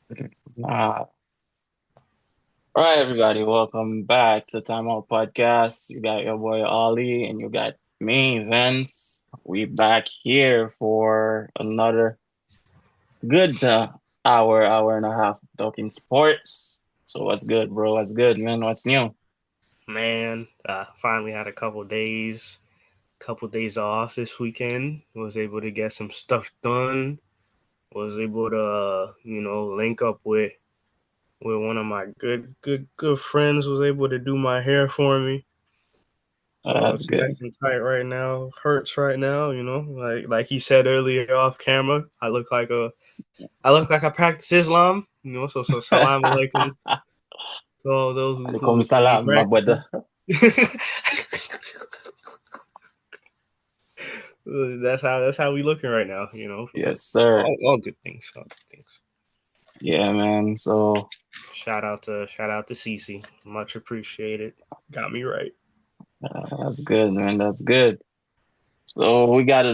All right, everybody, welcome back to Timeout Podcast. You got your boy Ollie and you got me, Vens. We back here for another good hour and a half talking sports. So what's good, bro? What's good, man? What's new? Man, finally had a couple days off this weekend. Was able to get some stuff done. Was able to, link up with one of my good friends. Was able to do my hair for me. So That's it's good. nice and tight right now. Hurts right now, like he said earlier off camera. I look like I practice Islam. So salam alaikum to all those Alaikum who be salam, my brother. practicing. That's how we looking right now, but Yes, sir. all good things, all good things. Yeah, man. So Shout out to Cece, much appreciated. Got me right. that's good, man. That's good. So we got a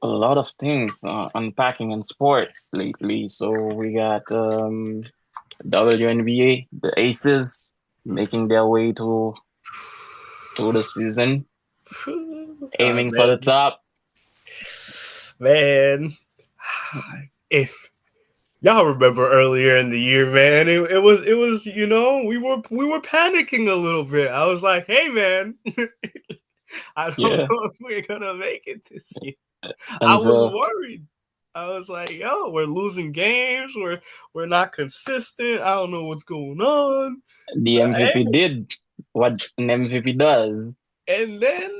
lot of things unpacking in sports lately. So we got WNBA, the Aces making their way to the season, aiming for the Man, top. man, if y'all remember earlier in the year, man, it was we were panicking a little bit. I was like, hey, man, I don't Yeah, know if we're gonna make it this year. I and was worried. I was like, yo, we're losing games. We're not consistent. I don't know what's going on. the MVP did what an MVP does. And then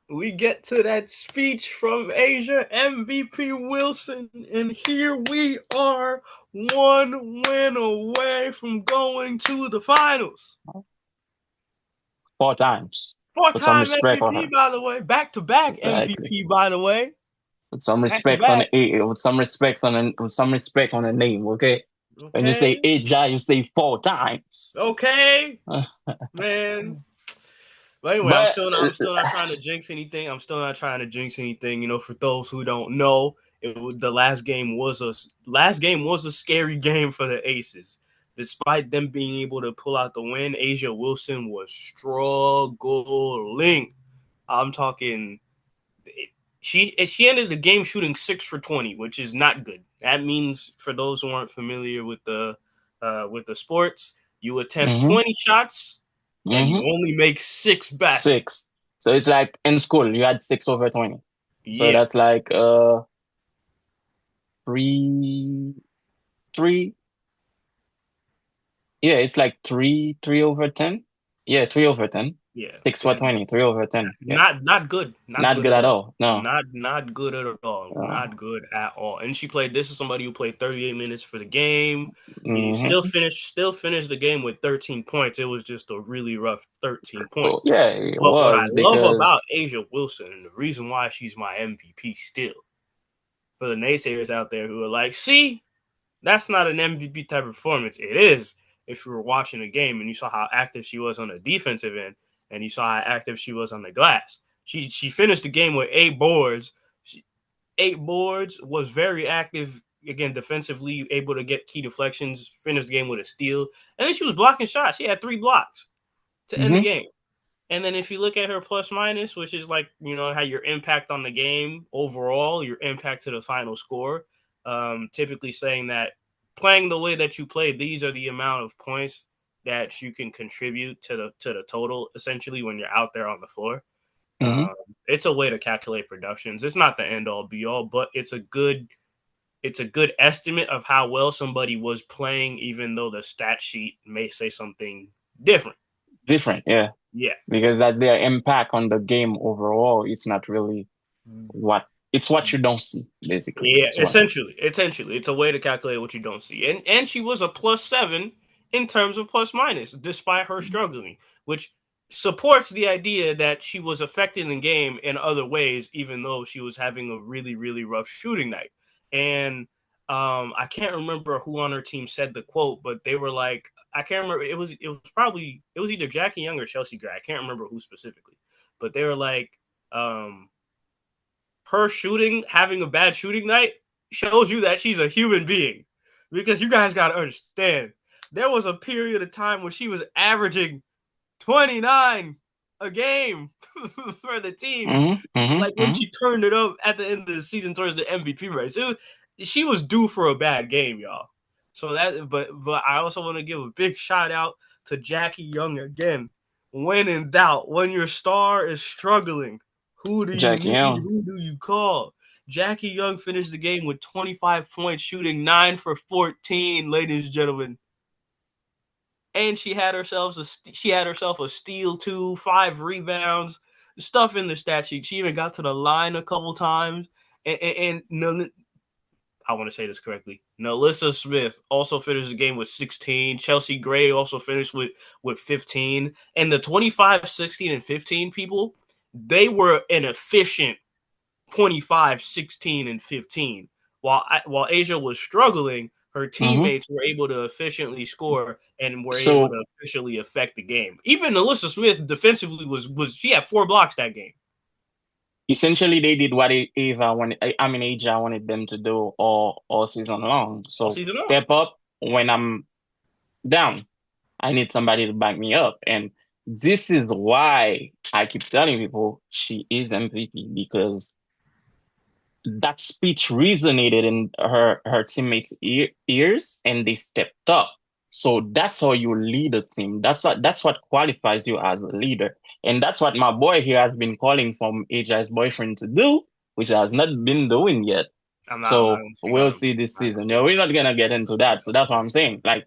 we get to that speech from Asia MVP Wilson, and here we are, one win away from going to the finals. 4 times. Put some Four-time respect on MVP, her. by the way. Back-to-back Exactly. MVP, by the way. Put some respects on Back-to-back. with some respect on the name. Okay. When you say Okay. Aja, you say 4 times. Okay. Man. But anyway, I'm But still not. I'm still not trying to jinx anything. I'm still not trying to jinx anything. For those who don't know, the last game was a scary game for the Aces. Despite them being able to pull out the win, Asia Wilson was struggling. I'm talking. She ended the game shooting 6 for 20, which is not good. That means for those who aren't familiar with the sports, you attempt hmm 20 shots and you hmm only make six baskets. 6. So it's like in school, you had 6/20. So Yeah, that's like three three. Yeah, it's like three over 10. Yeah, 3/10. yeah. Six for It's 20, 3/10. Yeah. not good, not Not good good at at all. all. No. Not good at all. Not good at all. And she played. This is somebody who played 38 minutes for the game. He hmm still finished the game with 13 points. It was just a really rough 13 Oh, points. yeah, it But what I was love about because Asia Wilson, and the reason why she's my MVP still, for the naysayers out there who are like, see, that's not an MVP type of performance. It is if you were watching a game and you saw how active she was on the defensive end and you saw how active she was on the glass. She finished the game with 8 boards. 8 boards, was very active again defensively, able to get key deflections, finished the game with a steal, and then she was blocking shots. She had 3 blocks to end the hmm game. And then if you look at her plus minus, which is like, how your impact on the game overall, your impact to the final score, typically saying that playing the way that you play, these are the amount of points that you can contribute to the total essentially when you're out there on the floor. hmm Um, it's a way to calculate productions. It's not the end all be all, but it's a good estimate of how well somebody was playing, even though the stat sheet may say something different. different, yeah. Yeah. Because that their impact on the game overall is not really what it's what you don't see, basically. Yeah, It's what essentially, it's a way to calculate what you don't see, and she was a +7 in terms of plus minus, despite her struggling, which supports the idea that she was affecting the game in other ways, even though she was having a really really rough shooting night. And I can't remember who on her team said the quote, but they were like, I can't remember. It was either Jackie Young or Chelsea Gray. I can't remember who specifically, but they were like, um, her having a bad shooting night shows you that she's a human being. because you guys got to understand, there was a period of time where she was averaging 29 a game for the team. Like when she turned it up at the end of the season towards the MVP race, she was due for a bad game, y'all. So but I also want to give a big shout out to Jackie Young again. When in doubt, when your star is struggling, who do you Jackie need? Young. Who do you call? Jackie Young finished the game with 25 points, shooting 9 for 14, ladies and gentlemen. And she had herself a steal too, 5 rebounds, stuff in the stat sheet. She even got to the line a couple times. And I want to say this correctly. Nalissa Smith also finished the game with 16. Chelsea Gray also finished with 15. And the 25, 16, and 15 people, they were an efficient 25, 16, and 15. While Asia was struggling, her teammates were able to efficiently score and were able So to efficiently affect the game. Even Alyssa Smith defensively was she had 4 blocks that game. essentially, they did what Ava wanted. I mean, Asia wanted them to do all season long. All So season long. step up when I'm down. I need somebody to back me up, and this is why I keep telling people she is MVP because that speech resonated in her teammates' ears, and they stepped up. So that's how you lead a team. That's what qualifies you as a leader, and that's what my boy here has been calling from AJ's boyfriend to do, which has not been doing yet. I'm not So going to speak we'll on him. see this I'm not season. Yeah, we're not gonna get into that. So that's what I'm saying. Like,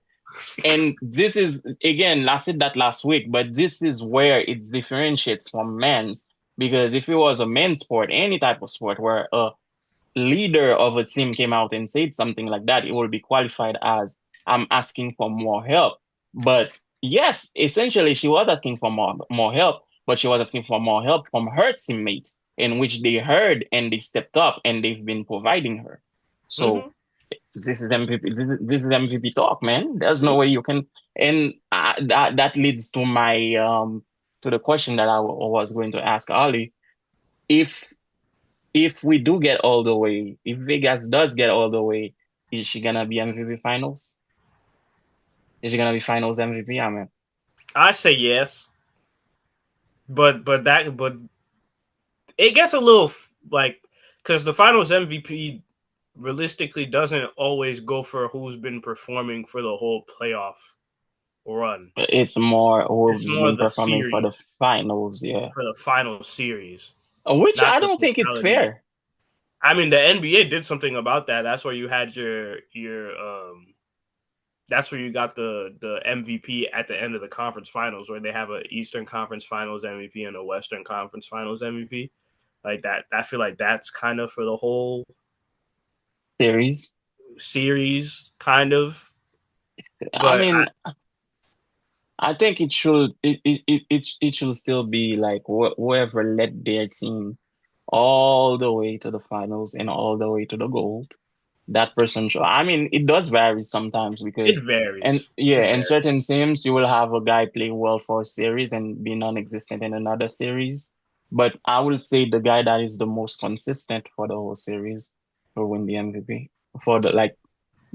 and this is again, I said that last week, but this is where it differentiates from men's because if it was a men's sport, any type of sport where leader of a team came out and said something like that, it will be qualified as I'm asking for more help. But yes, essentially she was asking for more help, but she was asking for more help from her teammates, in which they heard and they stepped up and they've been providing her. So Mm-hmm. this is MVP. This is MVP talk, man. There's no way you can. And that leads to my to the question that was going to ask Ali. If if we do get all the way, if Vegas does get all the way, is she gonna be MVP finals? Is she gonna be finals MVP? I mean, I say yes, but it gets a little like because the finals MVP realistically doesn't always go for who's been performing for the whole playoff run. it's more It's who's more been the performing for the series, finals, yeah. for the final series, Which not I the don't think it's totality. fair. I mean, the NBA did something about that. That's where you had your that's where you got the MVP at the end of the conference finals, where they have a Eastern Conference Finals MVP and a Western Conference Finals MVP. Like that, I feel like that's kind of for the whole Series. series, kind of. I But mean, I think it should still be like whoever led their team all the way to the finals and all the way to the gold. That person should. I mean, it does vary sometimes it because, and varies. yeah, It in varies. certain teams you will have a guy play well for a series and be non-existent in another series. But I will say the guy that is the most consistent for the whole series will win the MVP for the like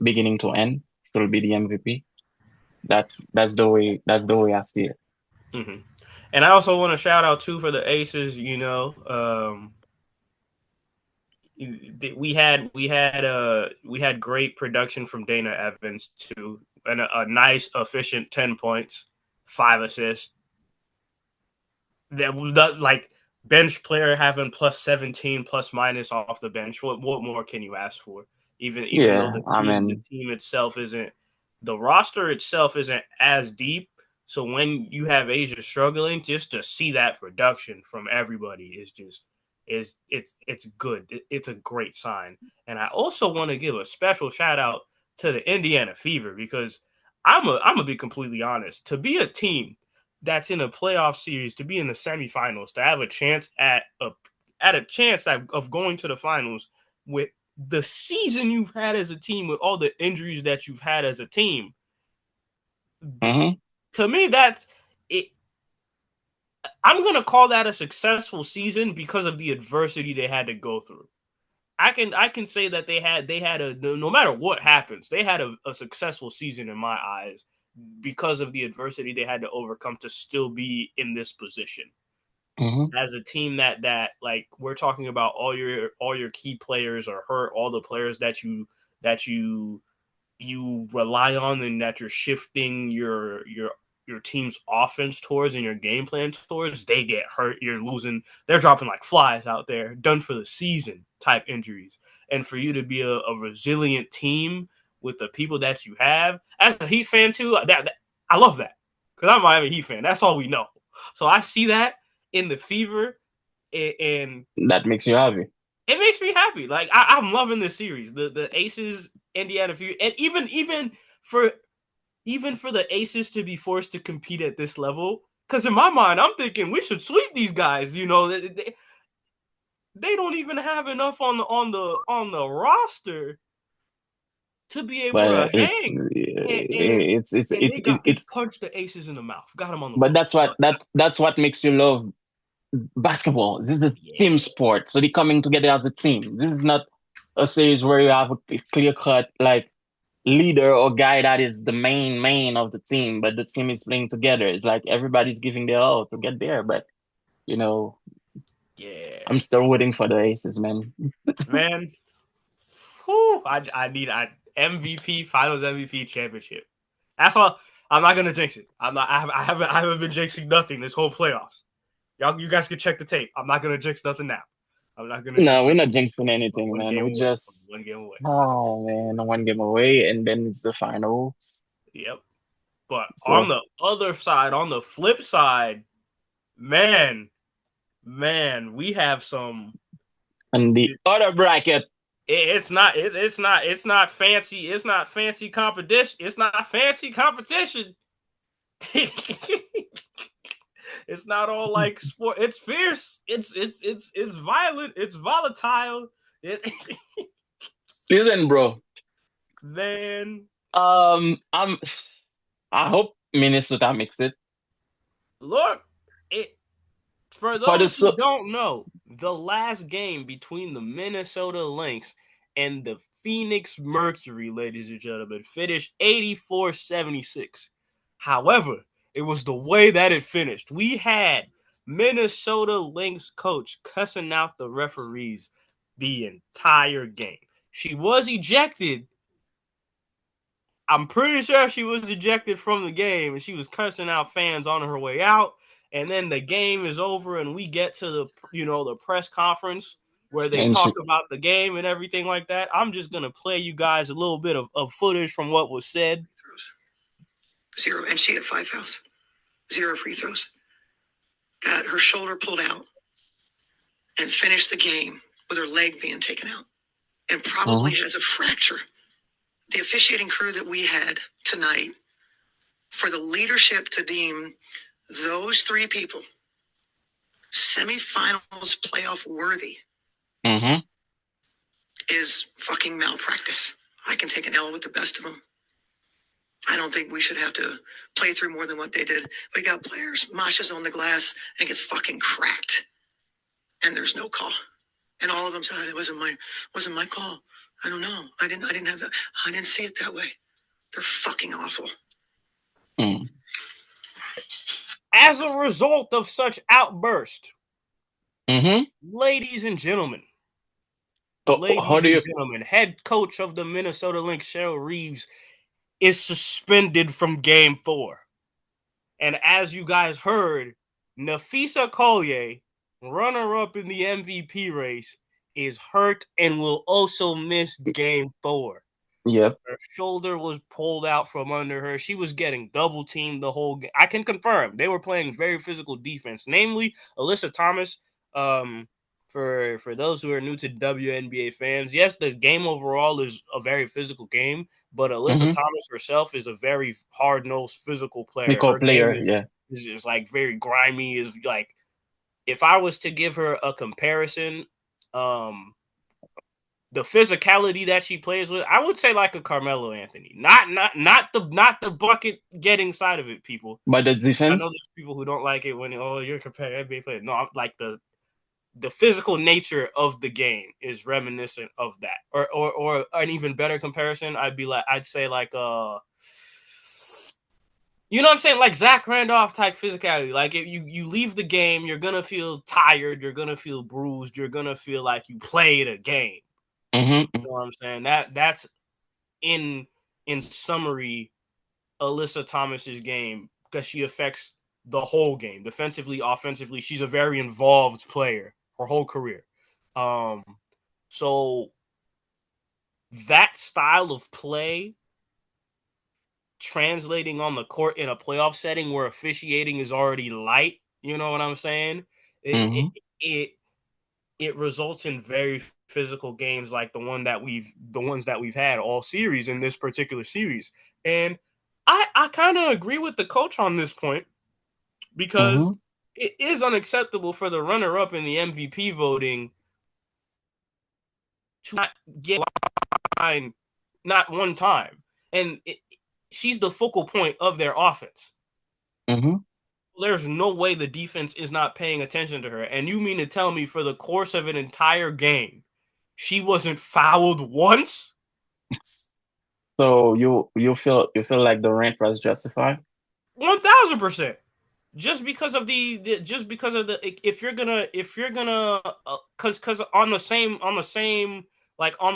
beginning to end. Will be the MVP. That's the way I see it. Mm-hmm. And I also want to shout out too for the Aces. We had great production from Dana Evans too, and a nice efficient 10 points, 5 assists. That like bench player having plus 17 plus minus off the bench. What more can you ask for? Even though Yeah, the I team mean, itself isn't, the roster itself isn't as deep. So when you have Asia struggling, just to see that production from everybody is just is it's good. It's a great sign. And I also want to give a special shout out to the Indiana Fever because I'm gonna be completely honest. To be a team that's in a playoff series, to be in the semifinals, to have a chance of going to the finals with the season you've had as a team, with all the injuries that you've had as a team, hmm to me that's it. I'm gonna call that a successful season because of the adversity they had to go through. I can say that they had no matter what happens, they had a successful season in my eyes because of the adversity they had to overcome to still be in this position. Mm-hmm. As a team that like we're talking about all your key players are hurt, all the players that you rely on and that you're shifting your team's offense towards and your game plan towards, they get hurt. You're losing. They're dropping like flies out there, done for the season type injuries. And for you to be a resilient team with the people that you have, as a Heat fan too, I love that because I'm a Miami Heat fan. That's all we know. So I see that in the Fever, and That makes you happy. it makes me happy. Like I'm loving this series. The Aces, Indiana Fever, and for even for the Aces to be forced to compete at this level, because in my mind, I'm thinking we should sweep these guys. You know, they don't even have enough on the roster to be able to But it's hang, and they it's punched the Aces in the mouth, got them on the but ropes. But that's what makes you love basketball. This is a team yeah, sport, so they're coming together as a team. This is not a series where you have a clear cut like leader or guy that is the main of the team, but the team is playing together. It's like everybody's giving their all to get there. But you know, yeah, I'm still waiting for the aces, man. man. Whew, I need MVP, Finals MVP, championship. That's all. I'm not gonna jinx it. I'm not. I haven't been jinxing nothing this whole playoffs. You guys can check the tape. I'm not gonna jinx nothing now. I'm not gonna No, jinx we're nothing. not jinxing I'm anything, one man. game We away. I'm just one game away. oh man, one game away, and then it's the finals. Yep. But on So the other side, on the flip side, man, we have some. and the other bracket, It's not fancy. It's not fancy competition. It's not fancy competition. It's not all like sport. It's fierce. It's violent. It's volatile. It, listen, bro. man, I'm. I hope Minnesota makes it look, it for for the those who so. don't know, the last game between the Minnesota Lynx and the Phoenix Mercury, ladies and gentlemen, finished 84-76. However, it was the way that it finished. We had Minnesota Lynx coach cussing out the referees the entire game. She was ejected. I'm pretty sure she was ejected from the game, and she was cussing out fans on her way out. And then the game is over, and we get to the press conference where they And talk she, about the game and everything like that. I'm just gonna play you guys a little bit of footage from what was said. Zero, and she had 5 fouls, 0 free throws. Got her shoulder pulled out and finished the game with her leg being taken out, and probably Mhm. has a fracture. The officiating crew that we had tonight, for the leadership to deem those 3 people semifinals playoff worthy Mhm. is fucking malpractice. I can take an L with the best of them. I don't think we should have to play through more than what they did. We got players, Masha's on the glass and gets fucking cracked, and there's no call. And all of them said it wasn't my call. I don't know. I didn't have that. I didn't see it that way. They're fucking awful. Mm. As a result of such outburst, Mhm. ladies and gentlemen, How do you? head coach of the Minnesota Lynx, Cheryl Reeves, is suspended from Game 4. And as you guys heard, Napheesa Collier, runner-up in the MVP race, is hurt and will also miss Game 4. Yep. Her shoulder was pulled out from under her. She was getting double teamed the whole game. I can confirm they were playing very physical defense, namely Alyssa Thomas. For those who are new to WNBA fans, yes, the game overall is a very physical game, but Alyssa Mhm. Thomas herself is a very hard-nosed physical player. Nicole Her game player. Yeah. is like very grimy. Is like if I was to give her a comparison, um, the physicality that she plays with, I would say like a Carmelo Anthony. Not the bucket getting side of it, people. But the I know defense. there's people who don't like it when you're comparing NBA players. No, I'm like the physical nature of the game is reminiscent of that. Or an even better comparison, I'd say like you know what I'm saying? Like Zach Randolph type physicality. Like if you leave the game, you're gonna feel tired, you're gonna feel bruised, you're gonna feel like you played a game. Mm-hmm. You know what I'm saying? That's in summary Alyssa Thomas's game, because she affects the whole game, defensively, offensively. She's a very involved player her whole career. So that style of play translating on the court in a playoff setting where officiating is already light, you know what I'm saying? Mm-hmm. It results in very physical games like the ones that we've had all series in this particular series. And I kind of agree with the coach on this point, because Mm-hmm. it is unacceptable for the runner-up in the MVP voting to not get line not one time. And she's the focal point of their offense. Mm-hmm. There's no way the defense is not paying attention to her. And you mean to tell me for the course of an entire game, she wasn't fouled once? So you feel like the rant was justified? 1,000%. Just because of the if you're gonna because on the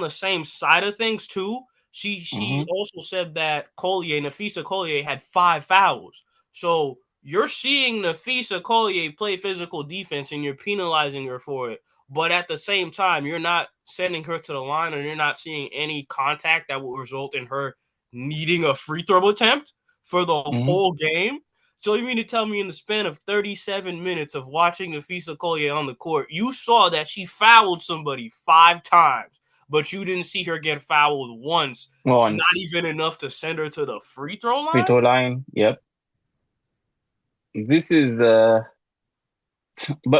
same side of things too, she Mm-hmm. also said that Napheesa Collier had 5 fouls. So you're seeing Napheesa Collier play physical defense and you're penalizing her for it, but at the same time you're not sending her to the line, and you're not seeing any contact that will result in her needing a free throw attempt for the Mm-hmm. whole game. So you mean to tell me in the span of 37 minutes of watching Napheesa Collier on the court, you saw that she fouled somebody 5 times, but you didn't see her get fouled once, not Once. even enough to send her to the free throw Free line? throw line. Yep. This is but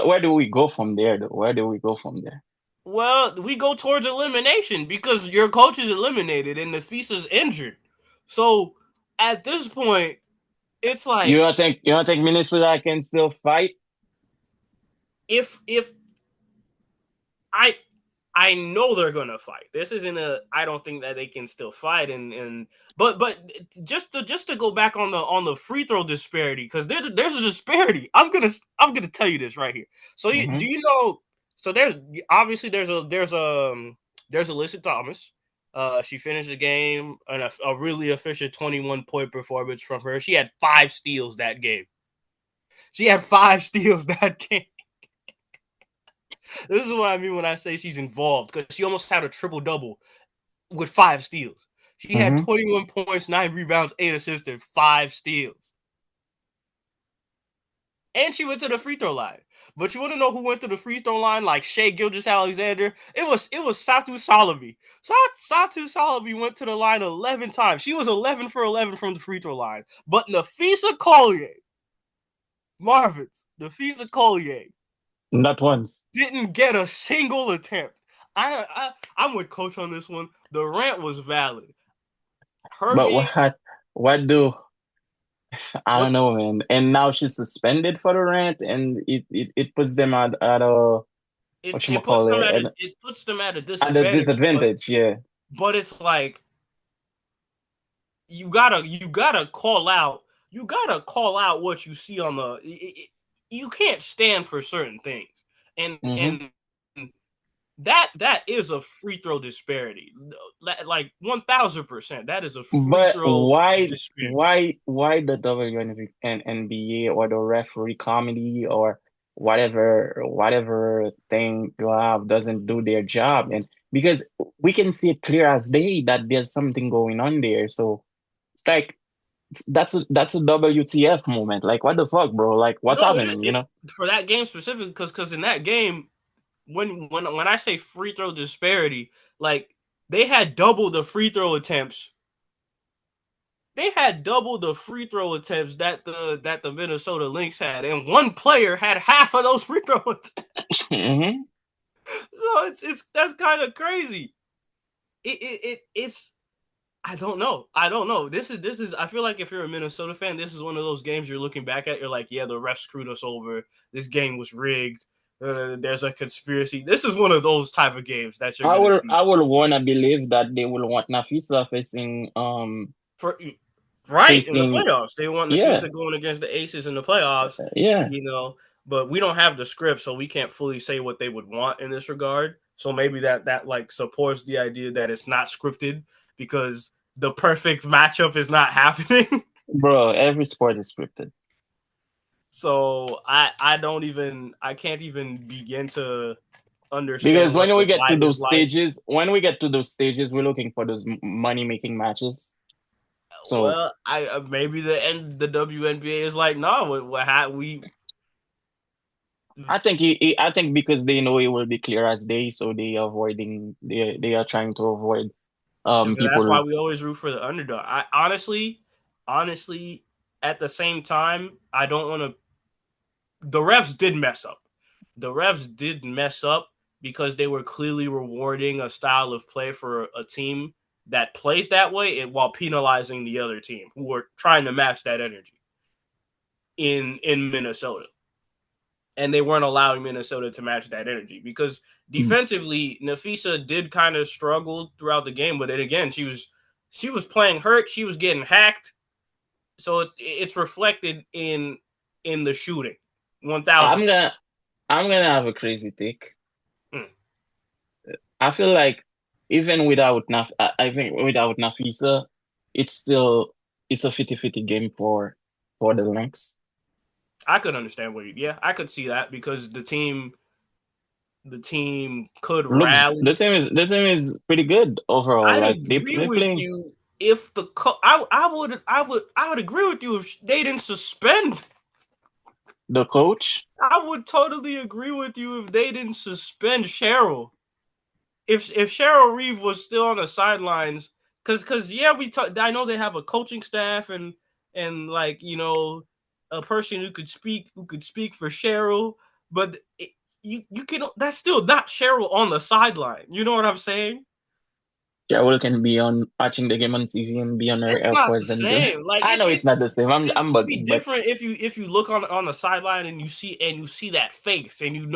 where do we go from there though? Where do we go from there? Well, we go towards elimination because your coach is eliminated and Napheesa's injured. So at this point, it's You like don't think Minnesota can still fight? if I I know they're gonna fight. This isn't a. I don't think that they can still fight. But just to go back on the free throw disparity, because there's a disparity. I'm gonna tell you this right here. So do Mm-hmm. you know? So there's obviously there's Alyssa Thomas. She finished the game a really efficient 21-point performance from her. She had 5 steals that game. She had 5 steals that game. This is what I mean when I say she's involved, because she almost had a triple double with 5 steals. She had Mm-hmm. 21 points, 9 rebounds, 8 assists, and 5 steals. And she went to the free throw line. But you want to know who went to the free throw line like Shea Gilgeous-Alexander? It was Satu Salabi. Satu Salabi went to the line 11 times. She was 11 for 11 from the free throw line. But Napheesa Collier, Napheesa Collier Not once. didn't get a single attempt. I'm with Coach on this one. The rant was valid. Her But being what do I what don't know, man. And now she's suspended for the rant, and it puts them at a it puts them whatchamacallit, and it puts them at a at a disadvantage, disadvantage. Yeah. but it's like you gotta call out what you see on you can't stand for certain things, Mm-hmm. and that is a free throw disparity, like 1,000%. That is a free But throw disparity. why the WNBA or the referee committee or whatever thing you have doesn't do their job? And because we can see it clear as day that there's something going on there. So it's like that's a WTF moment. Like what the fuck, bro? Like what's No, happening, you know? for that game specifically, because in that game, when I say free throw disparity, like they had double the free throw attempts. They had double the free throw attempts that the Minnesota Lynx had, and one player had half of those free throw attempts. Mm-hmm. So it's that's kind of crazy. It's I don't know. I don't know. This is. I feel like if you're a Minnesota fan, this is one of those games you're looking back at. You're like, yeah, the refs screwed us over. This game was rigged. There's a conspiracy. This is one of those type of games that you're I gonna will see I will wanna believe that they will want Napheesa facing for right in the facing playoffs. They want yeah, Napheesa going against the Aces in the playoffs, yeah. you know. But we don't have the script, so we can't fully say what they would want in this regard. So maybe that like supports the idea that it's not scripted because the perfect matchup is not happening. Bro, every sport is scripted. So I can't even begin to understand Because what the vibe is like. when we get to those stages, we're looking for those money making matches. So Well, I maybe the WNBA is like, no, we I think because they know it will be clear as day, so they are trying to avoid that's why people. we always root for the underdog. I honestly, at the same time, I don't want to. The refs did mess up. The refs did mess up because they were clearly rewarding a style of play for a team that plays that way, and while penalizing the other team who were trying to match that energy in Minnesota. And they weren't allowing Minnesota to match that energy because defensively, Napheesa did kind of struggle throughout the game. But then again, she was playing hurt. She was getting hacked, so it's reflected in the shooting. I'm 1,000%. gonna I'm gonna have a crazy take. I feel like even without I think without Nafisa, it's still it's a 50-50 game for the Lynx. I could understand yeah, I could see that because the team could Looks rally. the team is pretty good overall. I'd Like agree they with playing you if I would agree with you if they didn't suspend. the coach. I would totally agree with you if they didn't suspend Cheryl. If Cheryl Reeve was still on the sidelines, because yeah, I know they have a coaching staff and like a person who could speak for Cheryl, but you can that's still not Cheryl on the sideline. You know what I'm saying? Cheryl can be on watching the game on TV and be on her It's not the AirPods and same. Like I know it's not the same. this I'm would be bugging, but different if you look on the sideline and you see that face and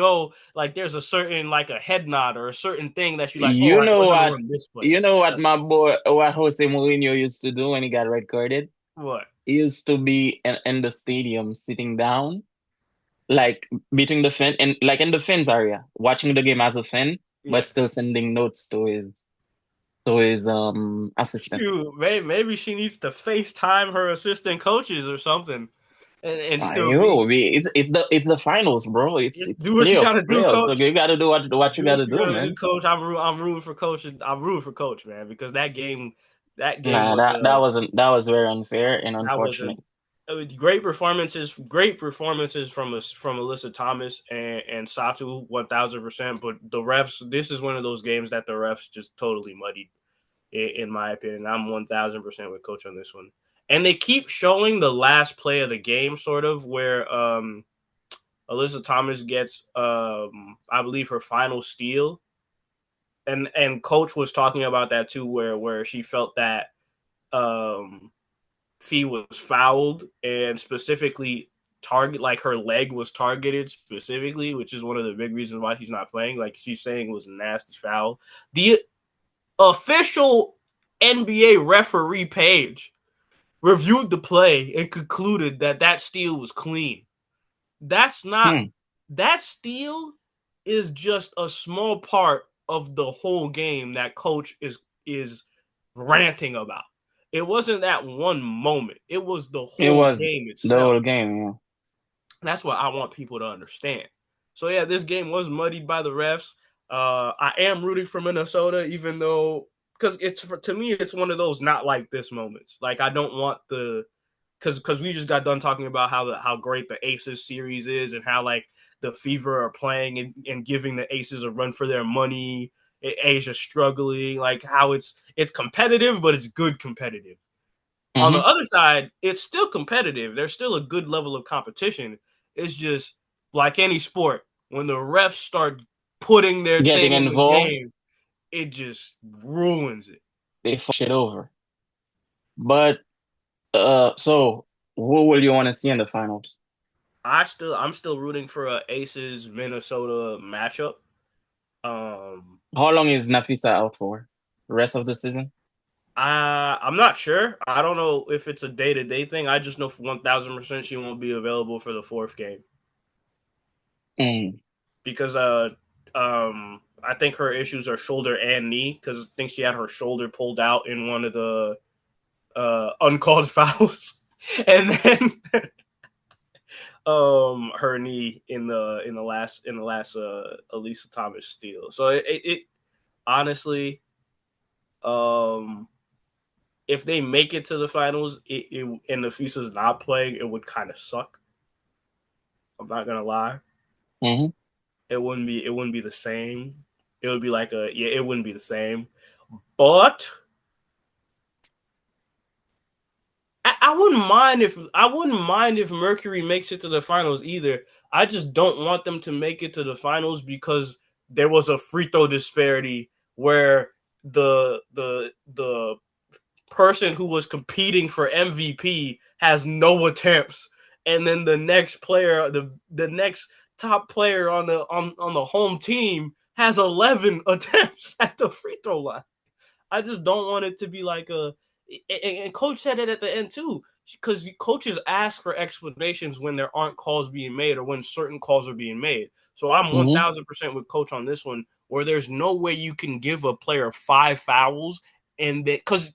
like there's a certain like a head nod or a certain thing that you like, all you right, we're know gonna what run this play. you know what my boy what Jose Mourinho used to do when he got red carded? What? He used to be in the stadium sitting down like between the fan and like in the fans area, watching the game as a fan, Yeah. but still sending notes to his assistant. Shoot, maybe she needs to FaceTime her assistant coaches or something, and still Yo, be it's the finals, bro. just It's do what you gotta do, playoffs. So coach. you gotta do what you Do what gotta you do, gotta do, man. coach. I'm rooting for coach. I'm rooting for coach, man, because that game Nah, was that was very unfair and that was a unfortunate. great performances from Alyssa Thomas and Satu 1,000%. But the refs, this is one of those games that the refs just totally muddied, in my opinion. I'm 1,000% with coach on this one. And they keep showing the last play of the game, sort of where Alyssa Thomas gets, I believe, her final steal, and coach was talking about that too, where she felt that um, Fee was fouled and specifically like her leg was targeted specifically, which is one of the big reasons why she's not playing. Like she's saying, it was a nasty foul. The official NBA referee page reviewed the play and concluded that steal was clean. That's not Hmm. that steal is just a small part of the whole game that coach is ranting about. It wasn't that one moment. It was the It whole was game the itself. whole game, yeah. That's what I want people to understand. So yeah, this game was muddied by the refs. I am rooting for Minnesota, even though because to me it's one of those not like this moments. Like I don't want the because we just got done talking about how great the Aces series is and how like the Fever are playing and giving the Aces a run for their money. Asia struggling, like how it's competitive, but it's good competitive. On the Hmm. other side, it's still competitive. There's still a good level of competition. It's just like any sport, when the refs start putting their Getting thing in the involved, game, it just ruins it. they fuck shit over. But so who will you want to see in the finals? I'm still rooting for a Aces Minnesota matchup. How long is Napheesa out for? The rest of the season? I'm not sure. I don't know if it's a day-to-day thing. I just know for 1,000% she won't be available for the fourth game because I think her issues are shoulder and knee because I think she had her shoulder pulled out in one of the uncalled fouls, and then her knee in the last Elisa Thomas steal. So it honestly, if they make it to the finals, and Napheesa's not playing, it would kind of suck. I'm not gonna lie. Mm-hmm. It wouldn't be the same. It would be like it wouldn't be the same. But I wouldn't mind if Mercury makes it to the finals either. I just don't want them to make it to the finals because there was a free throw disparity where the person who was competing for MVP has no attempts, and then the next player, the next top player on the home team has 11 attempts at the free throw line. I just don't want it to be like and coach said it at the end too, because coaches ask for explanations when there aren't calls being made or when certain calls are being made. So I'm 1,000% with coach on this one, where there's no way you can give a player 5 fouls and then because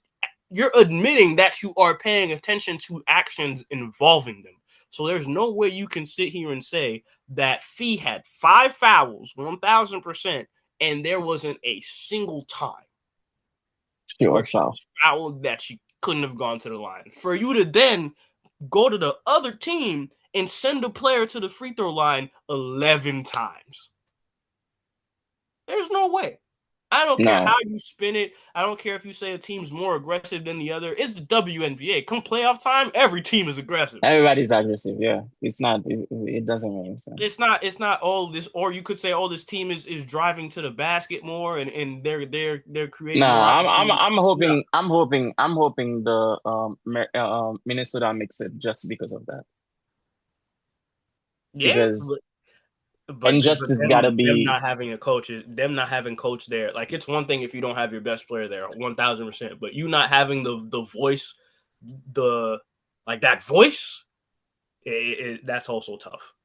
you're admitting that you are paying attention to actions involving them. So there's no way you can sit here and say that Fee had 5 fouls, 1,000%, and there wasn't a single time where she was fouled that she couldn't have gone to the line. For you to then go to the other team and send a player to the free throw line 11 times. There's no way. I don't care how you spin it. I don't care if you say a team's more aggressive than the other. It's the WNBA. Come playoff time, every team is aggressive. Everybody's aggressive. Yeah, it's not. It doesn't make sense. It's not all this, or you could say, oh, this team is driving to the basket more, and they're creating more opportunities. I'm hoping the Minnesota makes it just because of that. Yeah, because but injustice them, gotta them be. not having a coach, them not having coach there. Like it's one thing if you don't have your best player there, 1,000%, but you not having the voice, that voice, that's also tough.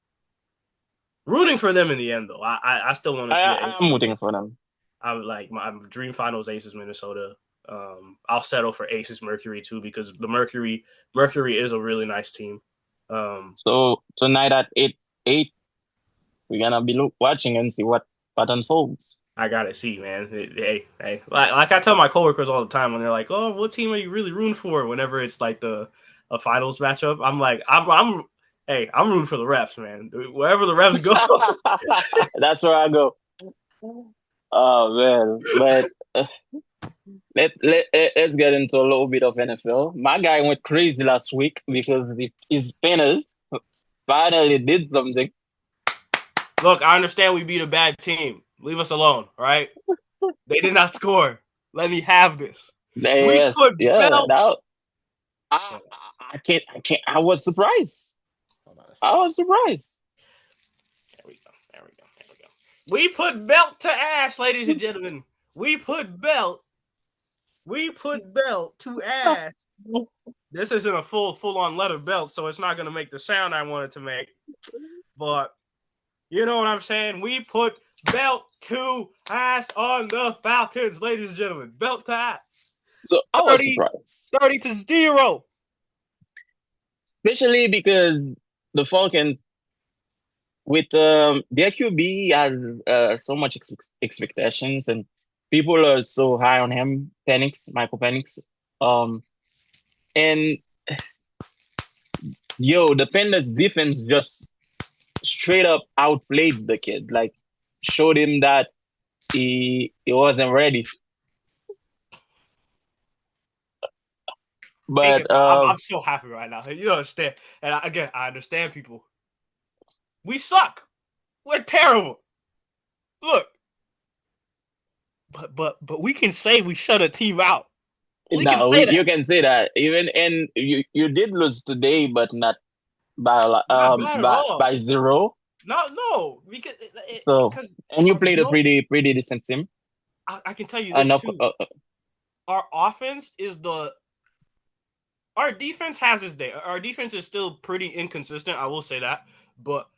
Rooting for them in the end, though. I still want to see. I'm rooting for them. I would like my dream finals Aces Minnesota. I'll settle for Aces Mercury too because the Mercury is a really nice team. So tonight at 8, we're gonna be watching and see what unfolds. I gotta see, man. Hey, like I tell my coworkers all the time when they're like, "Oh, what team are you really rooting for?" Whenever it's like a finals matchup, I'm like, I'm rooting for the refs, man. Wherever the refs go, that's where I go. Oh man, but let's get into a little bit of NFL. My guy went crazy last week because his Spinners finally did something. Look, I understand we beat a bad team. Leave us alone, all right? They did not score. Let me have this. I can't. I was surprised. There we go. We put belt to ass, ladies and gentlemen. We put belt to ass. This isn't a full-on leather belt, so it's not going to make the sound I wanted to make. But you know what I'm saying? We put belt to ass on the Falcons, ladies and gentlemen. Belt to ass. So I was surprised. 30-0. Especially because the Falcons, with their QB has so much expectations, and people are so high on him. Michael Penix. And the Panthers defense just straight up outplayed the kid. Like, showed him that he wasn't ready. But I'm so happy right now. You understand? And I understand people. We suck. We're terrible. Look, but we can say we shut a team out. You can say that. Even and you did lose today, but not Not bad at all. by 0. No, So because and you played you a know pretty decent team. I can tell you this Enough. too. Our offense is our defense has its day. Our defense is still pretty inconsistent. I will say that, but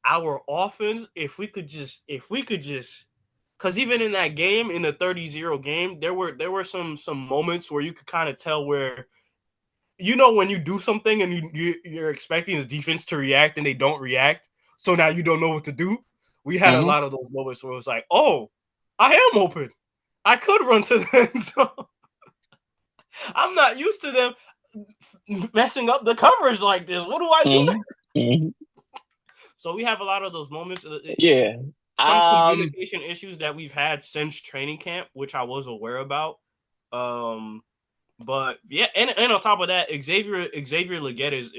our offense, if we could just, because even in that game, in the 30-0 game, there were some moments where you could kind of tell where, when you do something and you're expecting the defense to react and they don't react, so now you don't know what to do. We had a lot of those moments where it was like, oh, I am open. I could run to the end zone. I'm not used to them messing up the coverage like this. What do I do? So we have a lot of those moments. Yeah. Some communication issues that we've had since training camp, which I was aware about. But yeah, and on top of that, Xavier Leggett is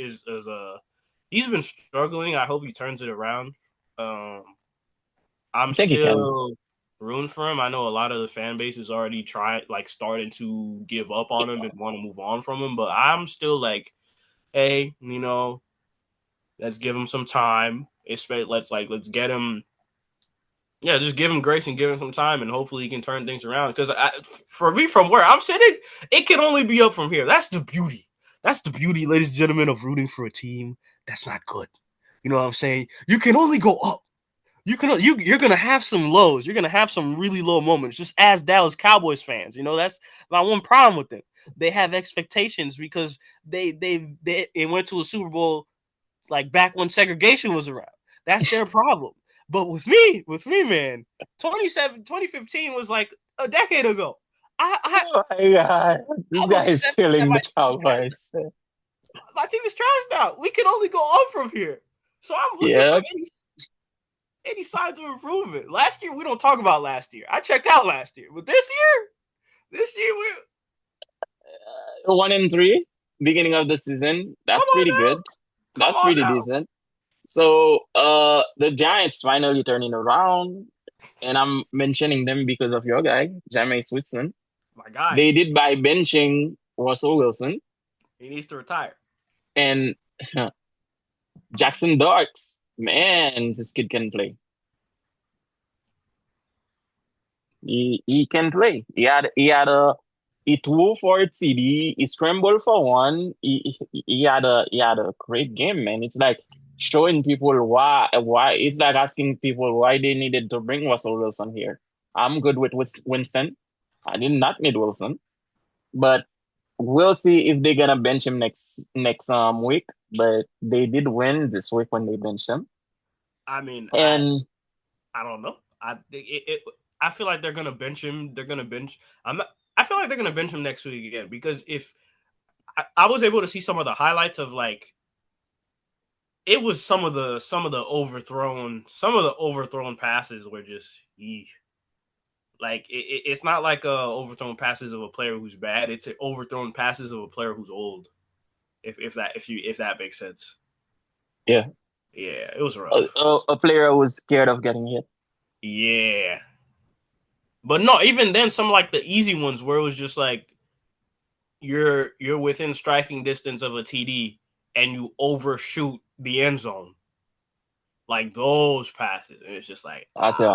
he's been struggling. I hope he turns it around. I'm I think he can. still rooting for him. I know a lot of the fan base is already starting to give up on him and want to move on from him, but I'm still like, hey, let's give him some time. Let's get him. Yeah, just give him grace and give him some time, and hopefully he can turn things around. Because for me, from where I'm sitting, it can only be up from here. That's the beauty. That's the beauty, ladies and gentlemen, of rooting for a team that's not good. You know what I'm saying? You can only go up. You're gonna have some lows. You're gonna have some really low moments. Just as Dallas Cowboys fans, that's my one problem with them. They have expectations because they went to a Super Bowl like back when segregation was around. That's their problem. But with me, man, 2015 was like a decade ago. Oh my God. This guy is killing the Cowboys. My team is trash now. We can only go up from here. So I'm looking for any signs of improvement. Last year, we don't talk about last year. I checked out last year. But this year we 1-3 beginning of the season. That's pretty good. That's pretty decent. So the Giants finally turning around, and I'm mentioning them because of your guy, Jameis Winston. My guy. They did by benching Russell Wilson. He needs to retire. And Jackson Darks, man, this kid can play. He can play. He threw for a TD. He scrambled for one. He had a great game, man. It's like showing people why it's like asking people why they needed to bring Russell Wilson here. I'm good with Winston. I did not need Wilson, but we'll see if they're gonna bench him next week. But they did win this week when they benched him. I mean, and I don't know. I feel like they're gonna bench him. They're gonna bench. I feel like they're gonna bench him next week again because if I was able to see some of the highlights of like, it was some of the overthrown passes were just like it's not like overthrown passes of a player who's bad. It's overthrown passes of a player who's old. If that makes sense. Yeah, it was rough. A player who was scared of getting hit. Yeah. But no, even then, some like the easy ones where it was just like you're within striking distance of a TD and you overshoot the end zone, like those passes, and it's just like I see.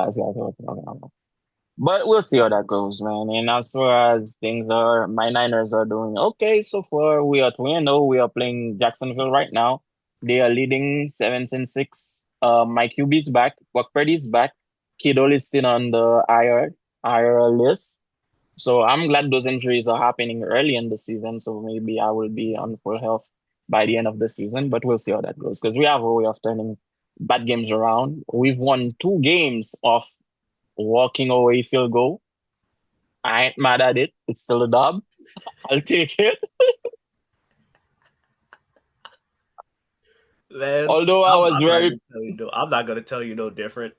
But we'll see how that goes, man. And as far as things are, my Niners are doing okay so far. We are 3-0. We are playing Jacksonville right now. They are leading 7-6. My QB's back. Brock Purdy's back. Kittle is still on the IR list. So I'm glad those injuries are happening early in the season. So maybe I will be on full health by the end of the season. But we'll see how that goes because we have a way of turning bad games around. We've won 2 games off walking away field goal. I ain't mad at it. It's still a dub. I'll take it. Man, although I was very... I'm not going to tell you no different.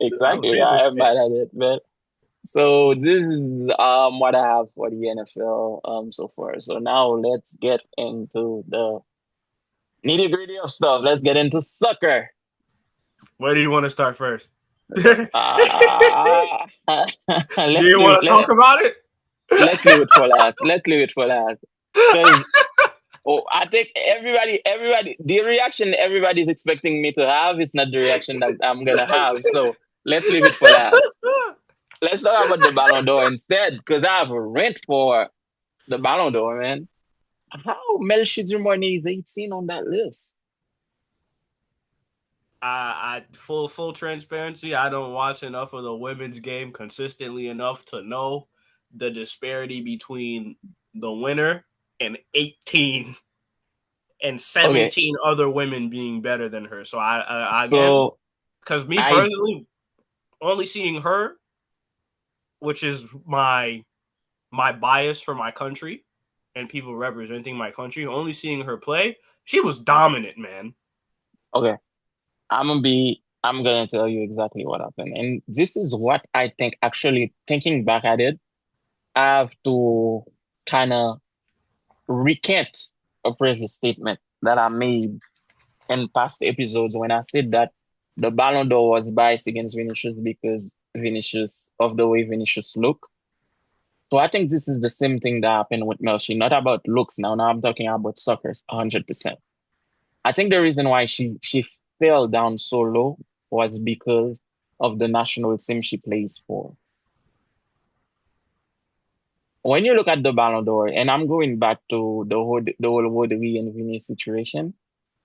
Exactly. I am mad at it, man. So this is what I have for the NFL so far. So now let's get into the nitty-gritty of stuff. Let's get into soccer. Where do you want to start first? Do you want to talk about it? Let's leave it for last. Because Oh, I think everybody, the reaction everybody's expecting me to have, it's not the reaction that I'm gonna have. So let's leave it for last. Let's talk about the Ballon d'Or instead, because I have a rent for the Ballon d'Or, man. How Melchie Dumornay is 18 on that list? I full transparency. I don't watch enough of the women's game consistently enough to know the disparity between the winner and 18 and Okay, 17 other women being better than her. So I again, so because me I personally, only seeing her, which is my bias for my country and people representing my country, only seeing her play, she was dominant, man. okay. I'm gonna tell you exactly what happened. And this is what I think actually thinking back at it, I have to kind of recant a previous statement that I made in past episodes when I said that the Ballon d'Or was biased against Vinicius because Vinicius of the way Vinicius look. So I think this is the same thing that happened with Melchi, not about looks now. Now I'm talking about soccer 100%. I think the reason why she fell down so low was because of the national team she plays for. When you look at the Ballon d'Or, and I'm going back to the whole Rodri and Vini situation,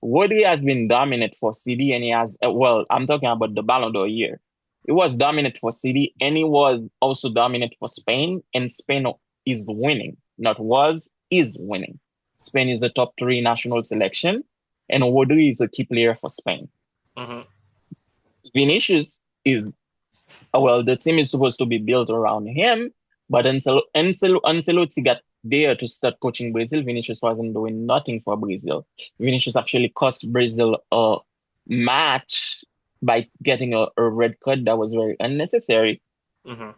Rodri has been dominant for City, and he has well, I'm talking about the Ballon d'Or year. He was dominant for City, and he was also dominant for Spain, and Spain is winning, not was, is winning. Spain is a top three national selection, and Rodri is a key player for Spain. Mm-hmm. Vinicius is well, the team is supposed to be built around him, but Ancelotti got there to start coaching Brazil. Vinicius wasn't doing nothing for Brazil. Vinicius actually cost Brazil a match by getting a red card that was very unnecessary. Mm-hmm.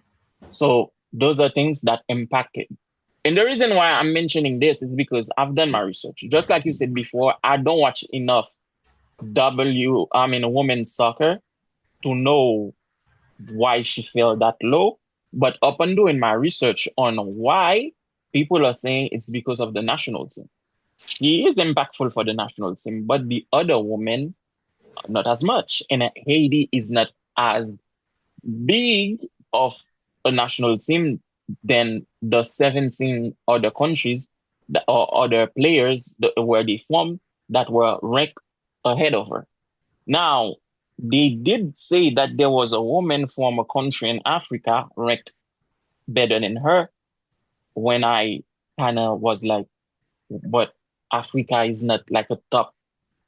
So those are things that impacted. And the reason why I'm mentioning this is because I've done my research. Just like you said before, I don't watch enough women's soccer to know why she fell that low. But upon doing my research on why, people are saying it's because of the national team. She is impactful for the national team, but the other women, not as much. And Haiti is not as big of a national team than the 17 other countries or other players where they from that were ranked ahead of her. Now, they did say that there was a woman from a country in Africa ranked better than her when I kind of was like, but Africa is not like a top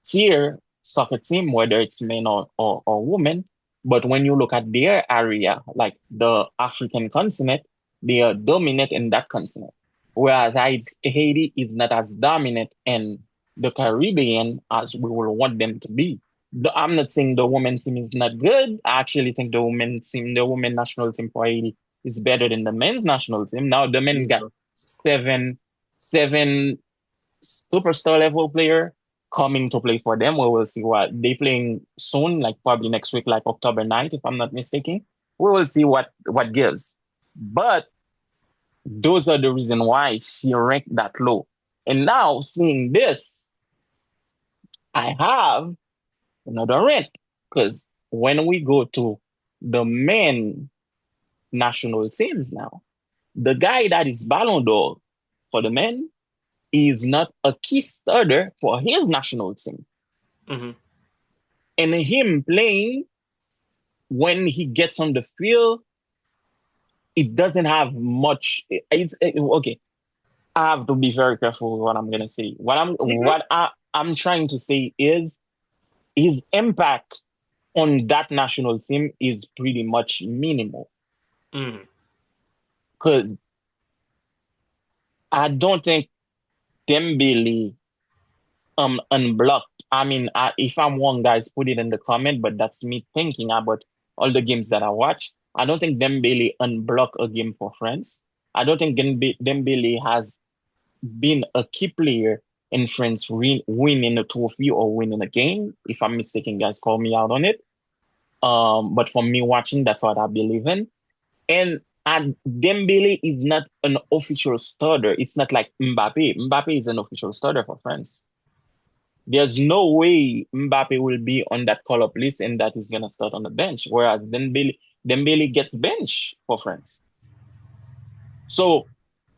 tier soccer team, whether it's men or women. But when you look at their area, like the African continent, they are dominant in that continent. Whereas Haiti is not as dominant in the Caribbean as we will want them to be. I'm not saying the women's team is not good. I actually think the women national team for Haiti is better than the men's national team. Now the men got seven superstar level player coming to play for them. We will see what they playing soon, like probably next week, like October 9th, if I'm not mistaken. We will see what gives. But those are the reason why she ranked that low. And now seeing this, I have another rank because when we go to the men national teams now, the guy that is Ballon d'Or for the men is not a key starter for his national team. Mm-hmm. And him playing when he gets on the field, it doesn't have much. Okay. I have to be very careful with what I'm gonna say. What I'm trying to say is his impact on that national team is pretty much minimal. Mm-hmm. Because I don't think Dembélé unblocked. If I'm wrong, guys, put it in the comment. But that's me thinking about all the games that I watch. I don't think Dembélé unblocked a game for France. I don't think Dembélé has been a key player in France winning a trophy or winning a game. If I'm mistaken, guys, call me out on it. But for me watching, that's what I believe in. And And Dembele is not an official starter. It's not like Mbappe. Mbappe is an official starter for France. There's no way Mbappe will be on that call-up list and that he's gonna start on the bench, whereas Dembele gets bench for France. So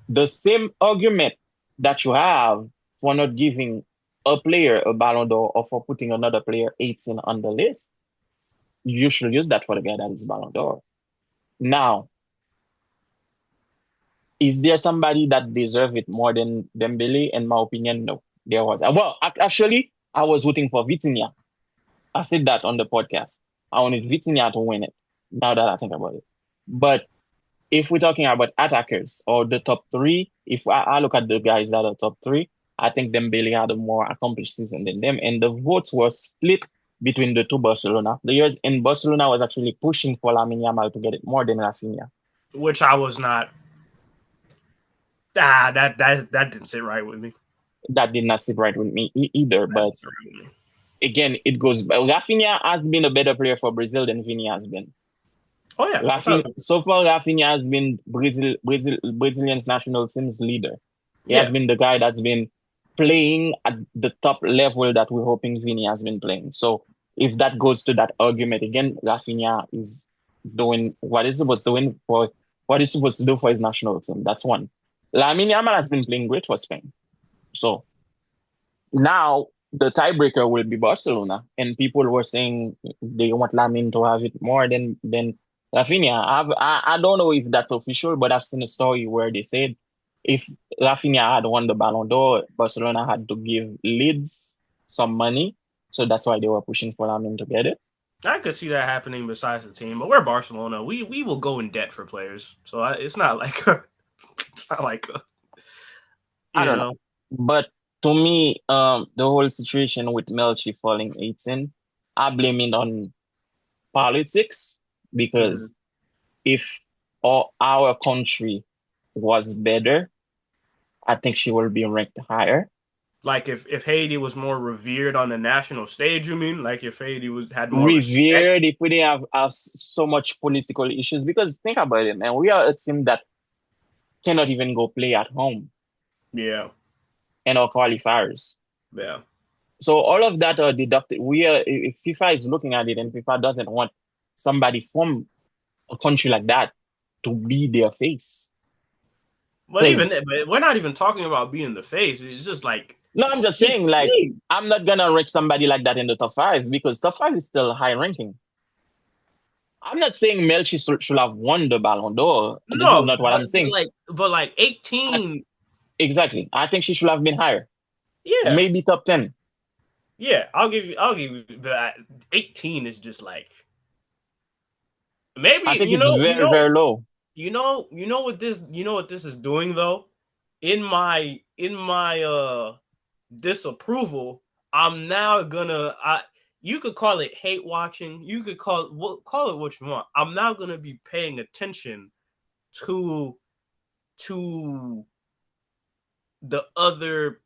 the same argument that you have for not giving a player a Ballon d'Or or for putting another player 18 on the list, you should use that for the guy that is Ballon d'Or. Now, is there somebody that deserves it more than Dembele? In my opinion, no. There was. Well, actually, I was rooting for Vitinha. I said that on the podcast. I wanted Vitinha to win it. Now that I think about it, but if we're talking about attackers or the top three, if I look at the guys that are top three, I think Dembele had a more accomplished season than them, and the votes were split between the two Barcelona. The years in Barcelona was actually pushing for Lamine Yamal to get it more than Raphinha, which I was not. That didn't sit right with me. That did not sit right with me either. But again, it goes. Raphinha has been a better player for Brazil than Vini has been. Oh yeah. So far, Raphinha has been Brazilian's national team's leader. He has been the guy that's been playing at the top level that we're hoping Vini has been playing. So if that goes to that argument again, Raphinha is doing what he's supposed to do for his national team. That's one. Lamine Yamal has been playing great for Spain. So now the tiebreaker will be Barcelona, and people were saying they want Lamine to have it more than Raphinha. I don't know if that's official, but I've seen a story where they said if Raphinha had won the Ballon d'Or, Barcelona had to give Leeds some money, so that's why they were pushing for Lamine to get it. I could see that happening besides the team, but we're Barcelona. We will go in debt for players, so it's not like I don't know. But to me, the whole situation with Melchie falling 18, I blame it on politics because if our country was better, I think she will be ranked higher. Like if Haiti was more revered on the national stage, you mean? Like if Haiti had more revered, respect? if we didn't have so much political issues, because think about it, man, we are a team that cannot even go play at home. Yeah. And our qualifiers. Yeah. So all of that are deducted. If FIFA is looking at it and FIFA doesn't want somebody from a country like that to be their face. But we're not even talking about being the face. It's just like no, I'm just saying, like, I'm not gonna rank somebody like that in the top 5 because top 5 is still high ranking. I'm not saying Melchie should have won the Ballon d'Or. This is not what I'm saying. But 18. Exactly. I think she should have been higher. Yeah. Maybe top 10. Yeah, I'll give you that. 18 is just like maybe I think it's very low. You know what this is doing though? In my disapproval, I'm now gonna you could call it hate watching, you could call it what you want. I'm now gonna be paying attention to the other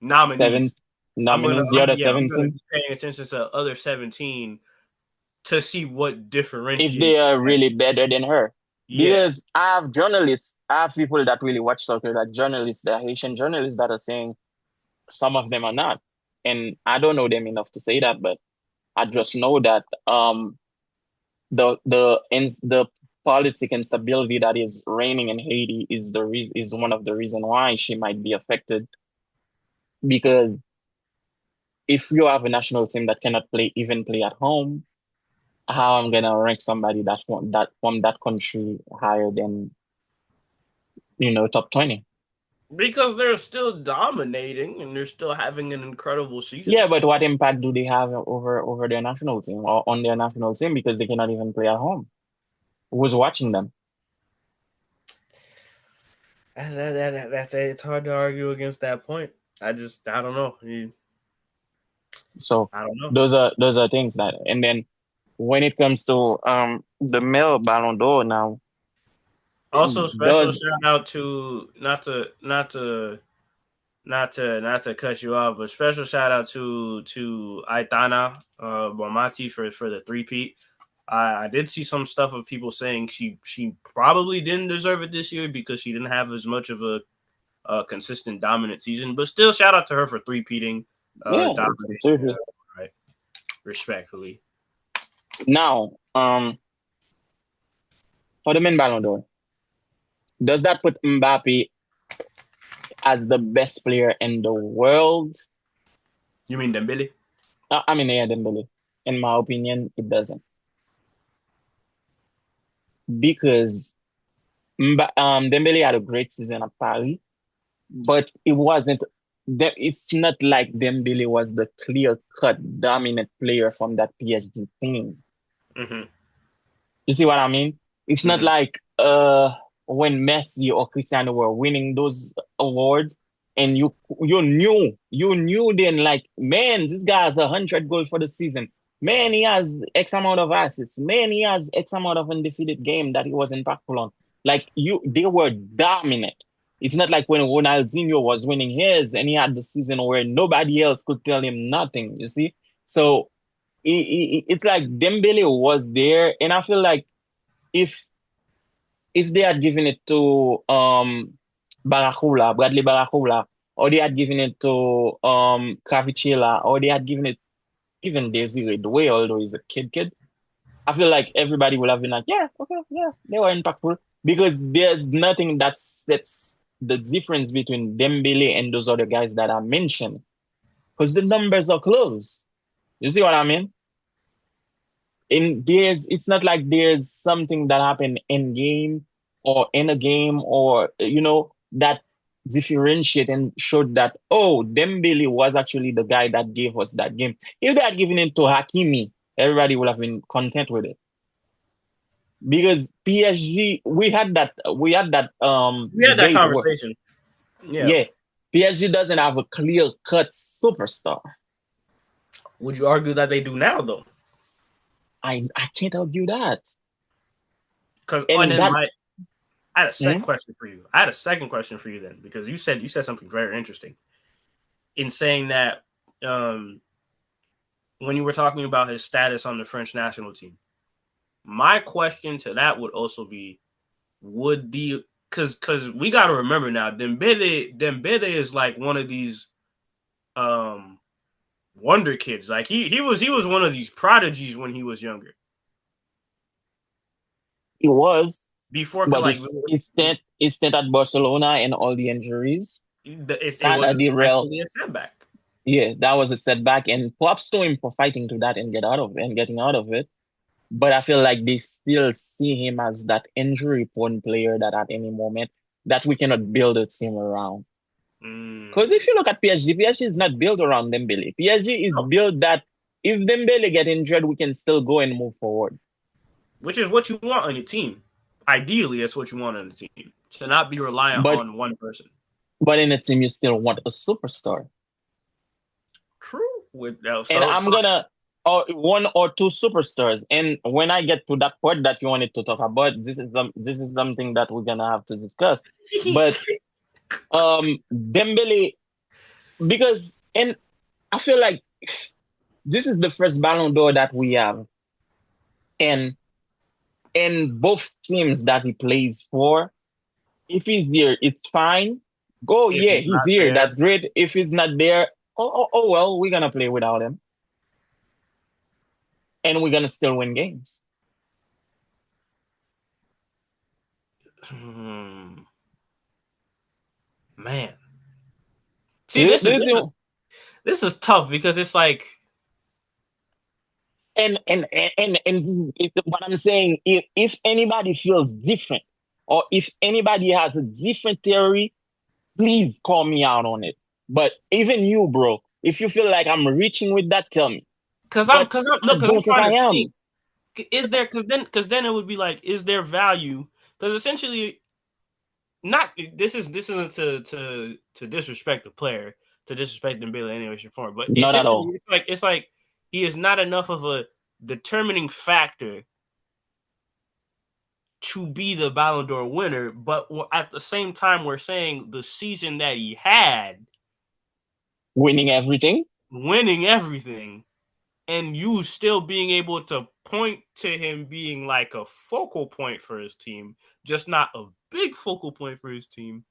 nominees. I'm gonna be paying attention to the other 17 to see what differentiates. If they are really better than her. Yeah. Because I have people that really watch soccer, that are Haitian journalists that are saying some of them are not. And I don't know them enough to say that, but I just know that the politic instability that is reigning in Haiti is one of the reasons why she might be affected. Because if you have a national team that cannot play at home, how I'm gonna rank somebody that's from that country higher than top 20? Because they're still dominating and they're still having an incredible season. Yeah, but what impact do they have over their national team or on their national team because they cannot even play at home? Who's watching them? It's hard to argue against that point. I don't know. So I don't know. Those are things that, and then when it comes to the male Ballon d'Or now. Also, special shout out to not to cut you off, but special shout out to Aitana Bonmatí for the three-peat. I did see some stuff of people saying she probably didn't deserve it this year because she didn't have as much of a consistent dominant season. But still, shout out to her for three-peating, Yeah, dominating, right? Respectfully. Now, for the men Ballon d'Or, does that put Mbappe as the best player in the world? You mean Dembélé? I mean, yeah, Dembélé. In my opinion, it doesn't. Because Dembélé had a great season at Paris, but it wasn't. It's not like Dembélé was the clear-cut dominant player from that PSG team. Mm-hmm. You see what I mean? It's not Mm-hmm. like when Messi or Cristiano were winning those awards, and you knew then, like, man, this guy has 100 goals for the season. Man, he has X amount of assists. Man, he has X amount of undefeated game that he was impactful on. Like, they were dominant. It's not like when Ronaldinho was winning his and he had the season where nobody else could tell him nothing. You see, so it's like Dembele was there, and I feel like if they had given it to Bradley Baracula, or they had given it to Cavicella, or they had given it even Desiree Doué, although he's a kid, I feel like everybody would have been like, yeah, okay, yeah, they were impactful. Because there's nothing that sets the difference between Dembele and those other guys that I mentioned. Because the numbers are close. You see what I mean? It's not like there's something that happened in game or in a game, or that differentiate and showed that, oh, Dembele was actually the guy that gave us that game. If they had given it to Hakimi, everybody would have been content with it. Because PSG, we had that debate conversation. Yeah, PSG doesn't have a clear-cut superstar. Would you argue that they do now, though? I can't argue that. Because I had a second question for you. I had a second question for you then, because you said something very interesting in saying that when you were talking about his status on the French national team. My question to that would also be, because we got to remember now, Dembélé is like one of these wonder kids. Like he was one of these prodigies when he was younger. He was before, but like his stint at Barcelona and all the injuries, it was actually a setback. Yeah, that was a setback, and props to him for fighting to that and getting out of it. But I feel like they still see him as that injury-prone player that at any moment that we cannot build a team around. Because if you look at PSG is not built around Dembélé. PSG is built that if Dembélé get injured, we can still go and move forward. Which is what you want on your team. Ideally, that's what you want on the team. To not be reliant on one person. But in a team, you still want a superstar. True. And I'm gonna one or two superstars. And when I get to that part that you wanted to talk about, this is something that we're gonna have to discuss. But Dembélé, and I feel like this is the first Ballon d'Or that we have, and both teams that he plays for, if he's there, it's fine. He's here. That's great. If he's not there, oh well, we're gonna play without him. And we're gonna still win games. Man. See, this is tough because it's like, and what I'm saying, if anybody feels different, or if anybody has a different theory, please call me out on it. But even you, bro, if you feel like I'm reaching with that, tell me. Because I'm trying to think. Is there? Because then it would be like, is there value? Because essentially, this isn't to disrespect the player, to disrespect Dembélé in any way, shape, or form. But not at all. It's like he is not enough of a determining factor to be the Ballon d'Or winner. But at the same time, we're saying the season that he had, winning everything, and you still being able to point to him being like a focal point for his team, just not a big focal point for his team,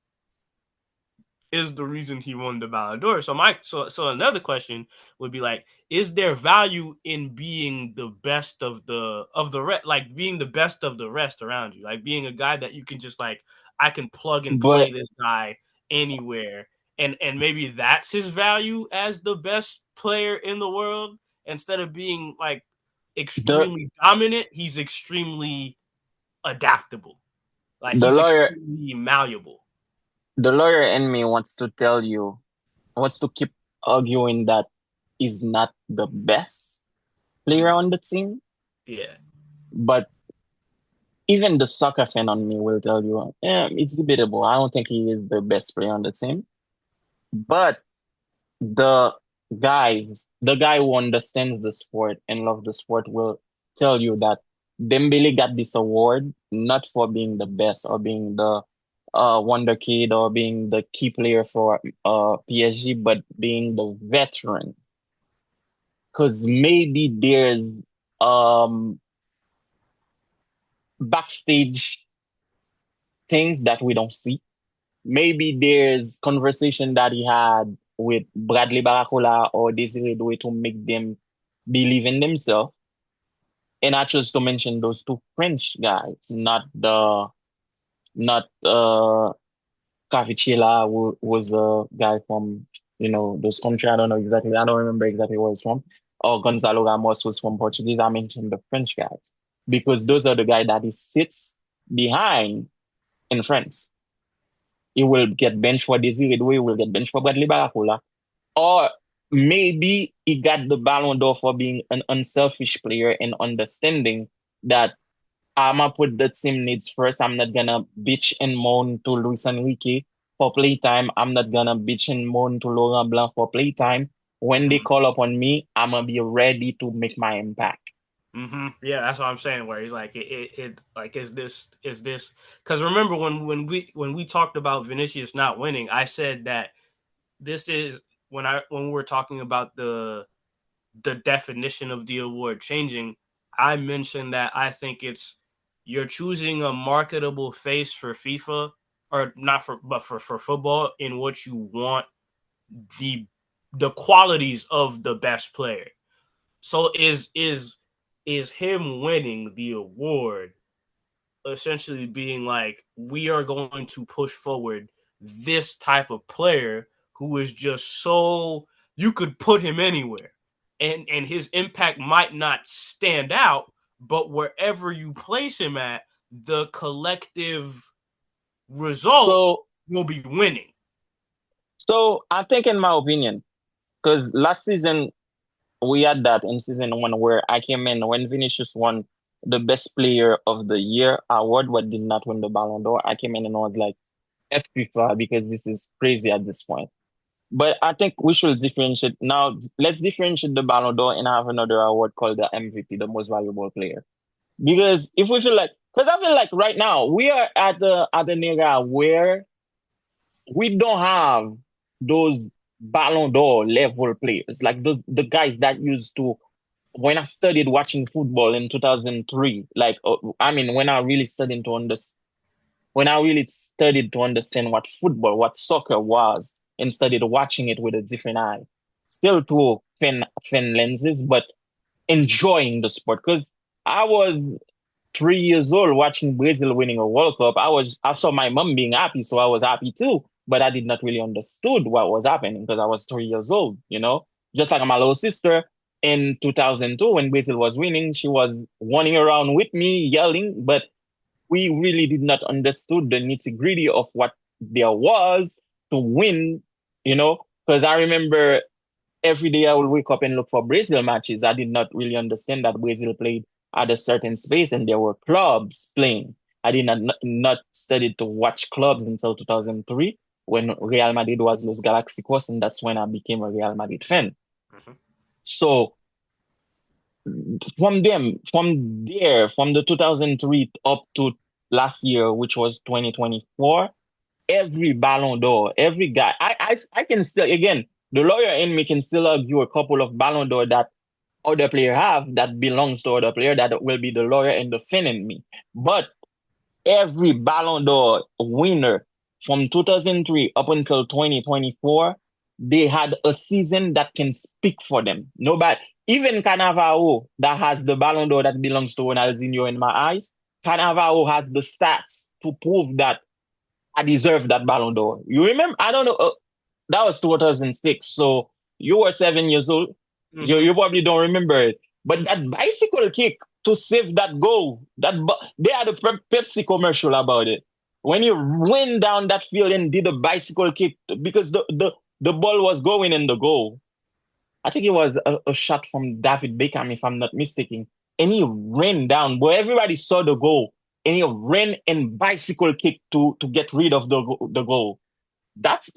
is the reason he won the Ballon d'Or. So another question would be like, is there value in being the best of the rest, like being the best of the rest around you, like being a guy that you can just like, I can plug and But play this guy anywhere, and maybe that's his value as the best player in the world, instead of being like the extremely dominant, he's extremely adaptable, like the he's lawyer extremely malleable. the lawyer in me wants to keep arguing that he's not the best player on the team. Yeah. But even the soccer fan on me will tell you, it's debatable. I don't think he is the best player on the team. But the the guy who understands the sport and loves the sport will tell you that Dembele got this award not for being the best or being the wonder kid or being the key player for PSG, but being the veteran. Because maybe there's um backstage things that we don't see. Maybe there's conversation that he had with Bradley Baracola or Desiree Doué to make them believe in themselves. And I chose to mention those two French guys, not Cavicella, who was a guy from those country. I don't know exactly. I don't remember exactly where he's from. Or Gonzalo Ramos was from Portuguese. I mentioned the French guys because those are the guys that he sits behind in France. He will get benched for Desiree Doué, he will get benched for Bradley Baracola. Or maybe he got the Ballon d'Or for being an unselfish player and understanding that I'm gonna put the team needs first. I'm not gonna bitch and moan to Luis Enrique for playtime. I'm not gonna bitch and moan to Laurent Blanc for playtime. When they call upon me, I'm gonna be ready to make my impact. Yeah, that's what I'm saying. Where he's like, like, is this? Because remember when we talked about Vinicius not winning, I said that this is when we were talking about the definition of the award changing. I mentioned that I think you're choosing a marketable face for FIFA, or not for, but for football, in what you want the qualities of the best player. So is him winning the award essentially being like, we are going to push forward this type of player who is just so, you could put him anywhere, and his impact might not stand out, but wherever you place him at, the collective result So, will be winning. so I think, in my opinion, because last season we had that in season 1 where I came in when Vinicius won the best player of the year award, but did not win the Ballon d'Or. I came in and was like, F FIFA because this is crazy at this point. But I think we should differentiate now. Let's differentiate the Ballon d'Or and have another award called the MVP, the most valuable player. Because if we feel like, because I feel like right now we are at an era where we don't have those Ballon d'Or level players, like the guys that used to. When I studied watching football in 2003, like I mean, when I really studied to understand what football, what soccer was, and studied watching it with a different eye, still through fan lenses, but enjoying the sport. Because I was 3 years old watching Brazil winning a World Cup. I saw my mom being happy, so I was happy too. But I did not really understood what was happening because I was 3 years old, Just like my little sister in 2002 when Brazil was winning, she was running around with me, yelling, but we really did not understood the nitty gritty of what there was to win, because I remember every day I would wake up and look for Brazil matches. I did not really understand that Brazil played at a certain space and there were clubs playing. I did not study to watch clubs until 2003 when Real Madrid was Los Galacticos, and that's when I became a Real Madrid fan. Mm-hmm. So from there, from the 2003 up to last year, which was 2024, every Ballon d'Or, every guy, I can still, again, the lawyer in me can still argue a couple of Ballon d'Or that other player have that belongs to other player that will be the lawyer and defending me. But every Ballon d'Or winner from 2003 up until 2024, they had a season that can speak for them. Nobody, even Cannavaro, that has the Ballon d'Or that belongs to Ronaldinho in my eyes, Cannavaro has the stats to prove that I deserve that Ballon d'Or. You remember? I don't know. That was 2006. So you were 7 years old. You probably don't remember it. But that bicycle kick to save that goal, they had a Pepsi commercial about it. When you went down that field and did a bicycle kick because the ball was going in the goal. I think it was a shot from David Beckham, if I'm not mistaken. And he ran down, but everybody saw the goal. And he ran and bicycle kick to get rid of the goal. That's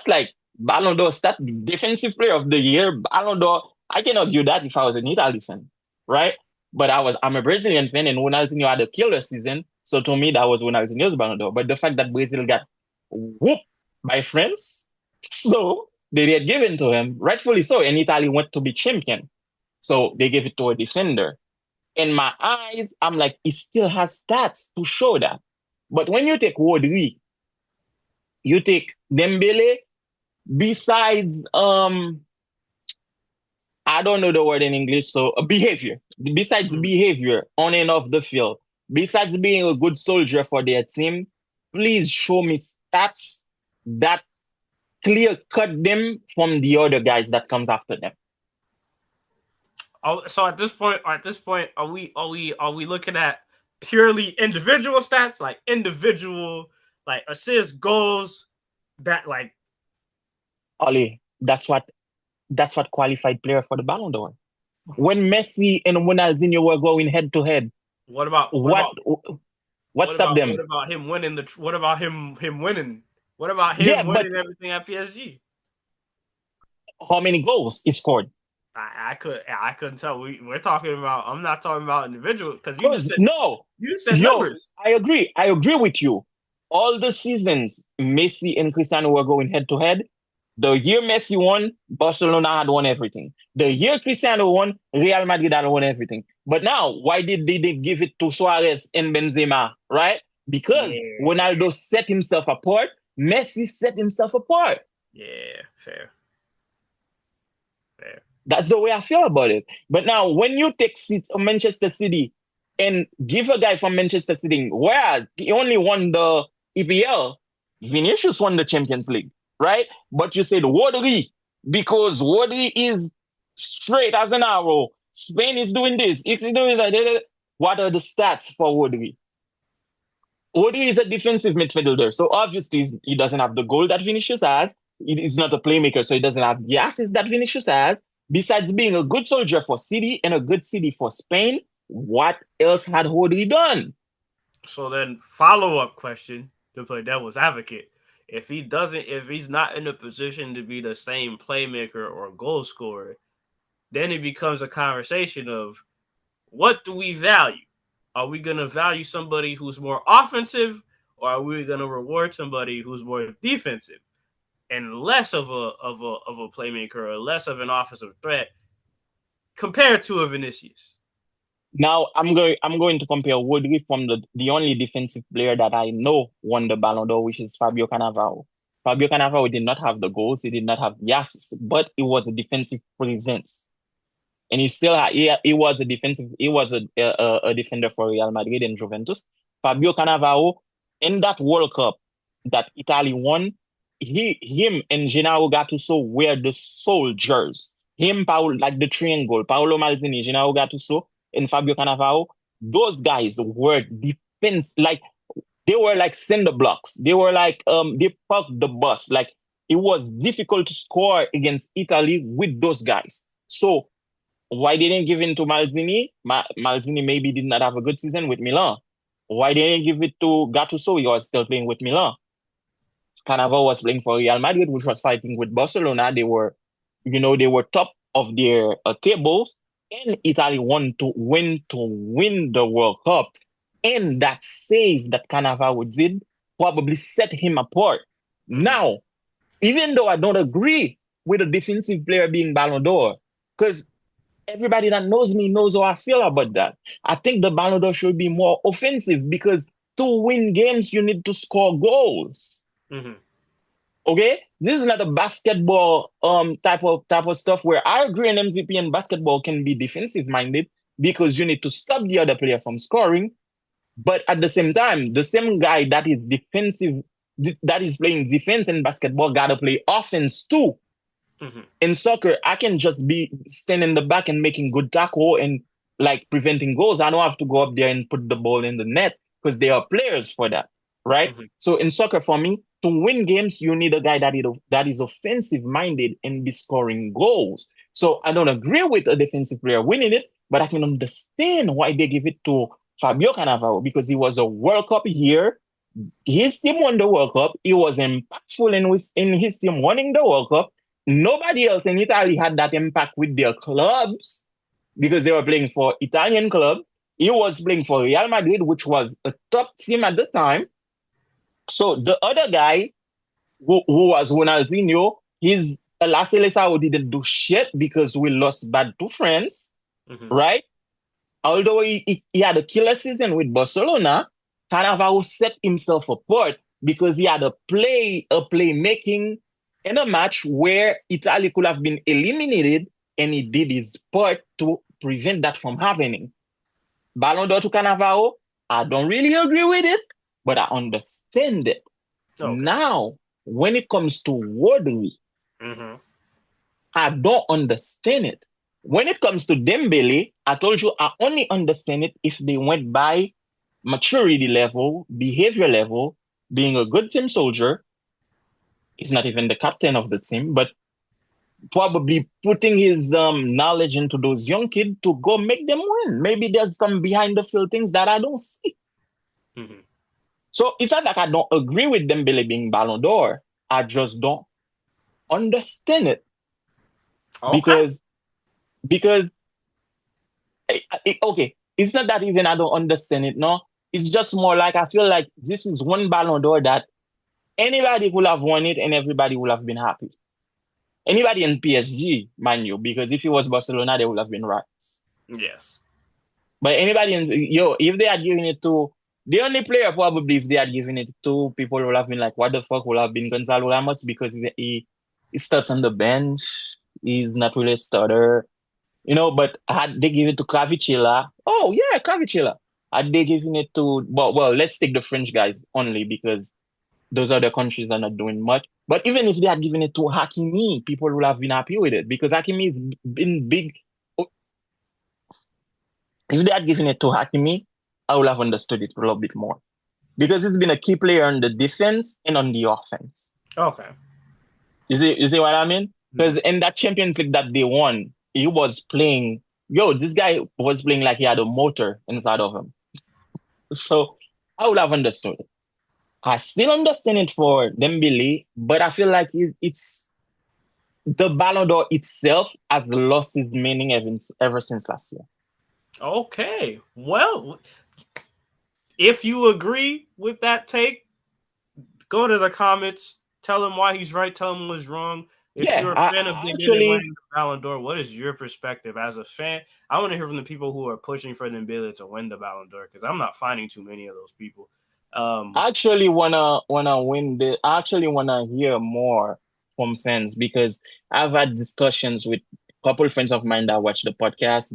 like Ballon d'Or stat defensive player of the year. Ballon d'Or. I cannot do that if I was an Italy fan, right? But I'm a Brazilian fan, and Ronaldinho had a killer season. So to me, that was Ronaldinho's Ballon d'Or. But the fact that Brazil got whooped by France, so they had given to him, rightfully so, and Italy went to be champion. So they gave it to a defender. In my eyes, I'm like, he still has stats to show that. But when you take Rodri, you take Dembélé, besides I don't know the word in English, so behavior. Besides behavior on and off the field, besides being a good soldier for their team, please show me stats that clear cut them from the other guys that comes after them. So at this point, are we looking at purely individual stats, like individual, like assists, goals, that like? Ollie, that's what qualified player for the Ballon d'Or. When Messi and Ronaldinho were going head to head, what stopped them? What about him winning What about him winning? What about him winning everything at PSG? How many goals he scored? I couldn't tell. We're talking about. I'm not talking about individual because you just said no. You said numbers. I agree with you. All the seasons Messi and Cristiano were going head to head. The year Messi won, Barcelona had won everything. The year Cristiano won, Real Madrid had won everything. But now, why did they give it to Suarez and Benzema, right? Because Ronaldo set himself apart, Messi set himself apart. Yeah, fair. That's the way I feel about it. But now, when you take Manchester City and give a guy from Manchester City, whereas he only won the EPL, Vinicius won the Champions League. Right? But you said Rodri, because Rodri is straight as an arrow. Spain is doing this. It's doing that. What are the stats for Rodri? Rodri is a defensive midfielder. So obviously he doesn't have the goal that Vinicius has. He's not a playmaker, so he doesn't have the assists that Vinicius has. Besides being a good soldier for City and a good City for Spain, what else had Rodri done? So then follow-up question to play devil's advocate. If he's not in a position to be the same playmaker or goal scorer, then it becomes a conversation of what do we value? Are we going to value somebody who's more offensive, or are we going to reward somebody who's more defensive and less of a playmaker or less of an offensive threat compared to a Vinicius? Now I'm going to compare Rodri from the only defensive player that I know won the Ballon d'Or, which is Fabio Cannavaro. Fabio Cannavaro did not have the goals, he did not have the assists, but he was a defensive presence, and he was a defender for Real Madrid and Juventus. Fabio Cannavaro in that World Cup that Italy won, him and Gennaro Gattuso were the soldiers. Like the triangle, Paolo Maldini, Gennaro Gattuso, and Fabio Cannavaro, those guys were defense, like they were like cinder blocks. They were like they parked the bus. Like it was difficult to score against Italy with those guys. So why didn't give it to Maldini? Maldini maybe did not have a good season with Milan. Why didn't give it to Gattuso? He was still playing with Milan. Cannavaro was playing for Real Madrid, which was fighting with Barcelona. They were top of their tables. And Italy won to win the World Cup. And that save that Cannavaro did probably set him apart. Now, even though I don't agree with a defensive player being Ballon d'Or, because everybody that knows me knows how I feel about that. I think the Ballon d'Or should be more offensive because to win games, you need to score goals. Mm-hmm. Okay, this is not a basketball type of stuff where I agree an MVP in basketball can be defensive minded because you need to stop the other player from scoring. But at the same time, the same guy that is defensive, that is playing defense in basketball, gotta play offense too. Mm-hmm. In soccer, I can just be standing in the back and making good tackle and like preventing goals. I don't have to go up there and put the ball in the net because there are players for that, right? Mm-hmm. So in soccer, for me, to win games, you need a guy that is offensive minded and be scoring goals. So I don't agree with a defensive player winning it, but I can understand why they give it to Fabio Cannavaro because he was a World Cup here. His team won the World Cup. He was impactful in his team winning the World Cup. Nobody else in Italy had that impact with their clubs because they were playing for Italian clubs. He was playing for Real Madrid, which was a top team at the time. So the other guy, who was Ronaldinho, his La Seleção didn't do shit because we lost bad to France, Mm-hmm. right? Although he had a killer season with Barcelona, Cannavaro set himself apart because he had a playmaking in a match where Italy could have been eliminated, and he did his part to prevent that from happening. Ballon d'Or to Cannavaro, I don't really agree with it, but I understand it. Okay. Now, when it comes to Wardley, Mm-hmm. I don't understand it. When it comes to Dembele, I told you I only understand it if they went by maturity level, behavior level, being a good team soldier. He's not even the captain of the team, but probably putting his knowledge into those young kids to go make them win. Maybe there's some behind the field things that I don't see. Mm-hmm. So it's not like I don't agree with Dembele being Ballon d'Or. I just don't understand it Okay. because okay, it's not that even I don't understand it. No, it's just more like I feel like this is one Ballon d'Or that anybody would have won it and everybody would have been happy. Anybody in PSG, mind you, because if it was Barcelona, they would have been rats. Yes. But anybody if they had given it to the only player, probably if they had given it to people would have been like, what the fuck would have been Gonzalo Ramos because he starts on the bench. He's not really a starter. But had they given it to Clavicella, oh yeah, Clavicella. Had they given it to well, let's take the French guys only because those other countries are not doing much. But even if they had given it to Hakimi, people would have been happy with it because Hakimi has been big. If they had given it to Hakimi, I would have understood it a little bit more because he's been a key player on the defense and on the offense. Okay. You see what I mean? Because in that Champions League that they won, he was playing. This guy was playing like he had a motor inside of him. So I would have understood it. I still understand it for Dembele, but I feel like it's the Ballon d'Or itself has lost its meaning ever since last year. Okay. Well, if you agree with that take, go to the comments. Tell him why he's right. Tell him what's wrong. If Yeah, you're a fan of I Dembele actually, winning the Ballon d'Or, what is your perspective as a fan? I want to hear from the people who are pushing for Dembele to win the Ballon d'Or because I'm not finding too many of those people. I actually wanna win the. I actually wanna hear more from fans because I've had discussions with a couple of friends of mine that watch the podcast.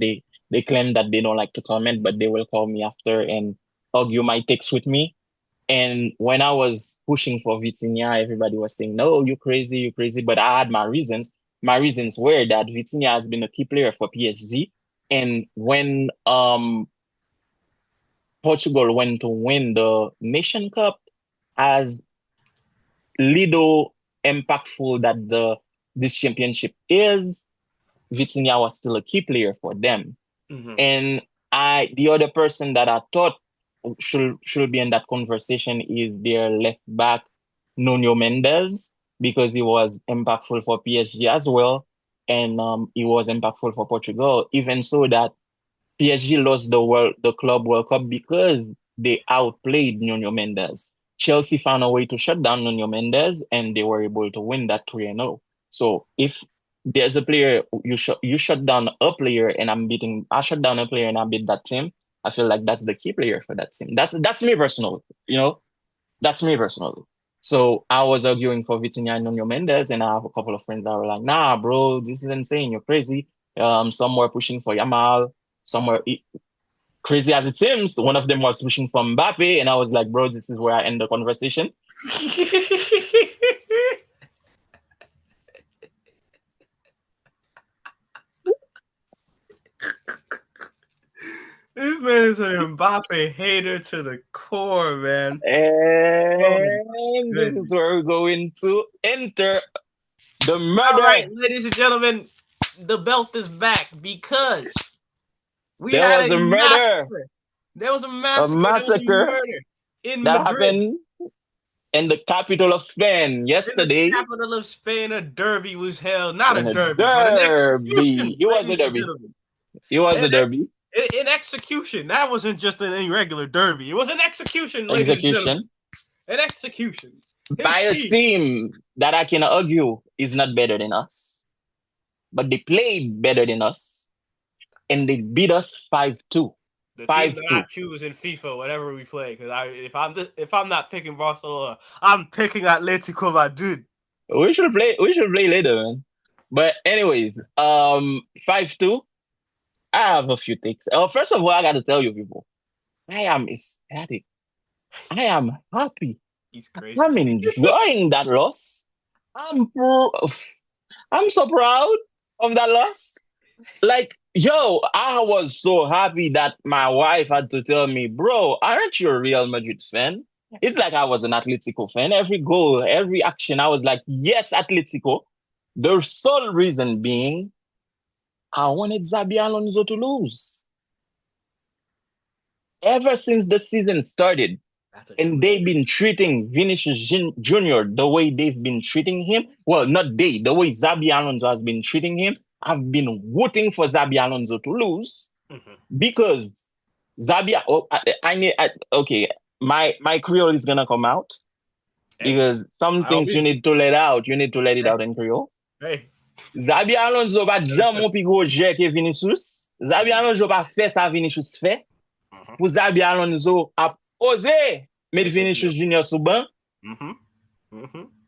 They claim that they don't like to comment, but they will call me after and argue my takes with me. And when I was pushing for Vitinha, everybody was saying, "No, you crazy, you crazy." But I had my reasons. My reasons were that Vitinha has been a key player for PSG, and when Portugal went to win the Nation Cup, as little impactful that this championship is, Vitinha was still a key player for them. mhm. And the other person that I thought should be in that conversation is their left back, Nuno Mendes, because he was impactful for PSG as well, and he was impactful for Portugal. Even so that PSG lost the Club World Cup because they outplayed Nuno Mendes. Chelsea found a way to shut down Nuno Mendes, and they were able to win that 3-0. So if there's a player you shut down a player and I shut down a player and I beat that team. I feel like that's the key player for that team. That's me personally, you know. That's me personally. So I was arguing for Vitinha and Nuno Mendes, and I have a couple of friends that were like, "Nah, bro, this is insane. You're crazy." Some were pushing for Yamal. Some were crazy as it seems. One of them was pushing for Mbappe, and I was like, "Bro, this is where I end the conversation." This man is an Mbappe hater to the core, man. And this is where we're going to enter the murder. All right, ladies and gentlemen, the belt is back because There was a murder. massacre. There was a massacre. There was a murder in that Madrid. happened in the capital of Spain yesterday. In the capital of Spain, a derby was held. Not In a derby, but an execution. It was a derby. It was a derby. In execution. That wasn't just an irregular derby. It was an execution, ladies and gentlemen. An execution. By a team that I can argue is not better than us. But they played better than us. And they beat us 5-2. The team that I choose in FIFA, whatever we play, because if I'm not picking Barcelona, I'm picking Atlético Madrid. We should play later, man. But anyways, 5-2. I have a few takes. First of all, I gotta tell you people, I am ecstatic. I am happy. He's crazy. I'm enjoying that loss. I'm so proud of that loss. Like, yo, I was so happy that my wife had to tell me, bro, aren't you a Real Madrid fan? It's like I was an Atlético fan. Every goal, every action, I was like, yes, Atlético. The sole reason being, I wanted Xabi Alonso to lose. Ever since the season started, and they've been treating Vinicius Jr. the way they've been treating him. Well, not they, the way Xabi Alonso has been treating him. I've been rooting for Xabi Alonso to lose because Xabi. Okay, my Creole is gonna come out because some things you need to let out. You need to let it out in Creole. Hey. Xabi Alonso va jamais plus gros jet que Vinicius. Xabi Alonso va faire ça Vinicius fait. Pour Xabi Alonso a osé mettre Vinicius Junior sous banc.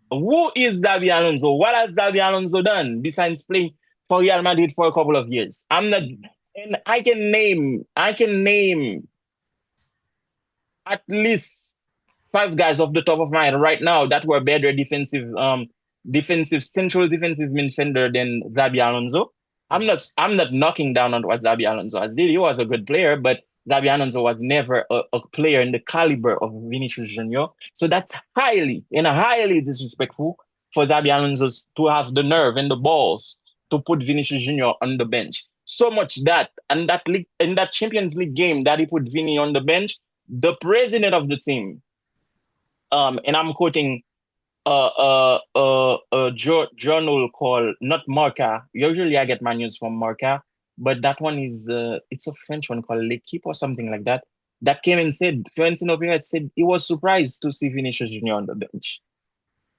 Who is Xabi Alonso? What has Xabi Alonso done besides playing for Real Madrid for a couple of years? I'm not, and I can name at least 5 guys off the top of my head right now that were better central defensive midfielder than Xabi Alonso. I'm not knocking down on what Xabi Alonso has did. He was a good player, but Xabi Alonso was never a player in the caliber of Vinicius Junior. So that's highly disrespectful for Xabi Alonso to have the nerve and the balls to put Vinicius Junior on the bench. So much that, and that league, in that Champions League game that he put Vini on the bench, the president of the team, and I'm quoting a journal called, not Marca. Usually I get my news from Marca, but that one is, it's a French one called L'Equipe or something like that. That came and said, Florentino Perez said he was surprised to see Vinicius Junior on the bench.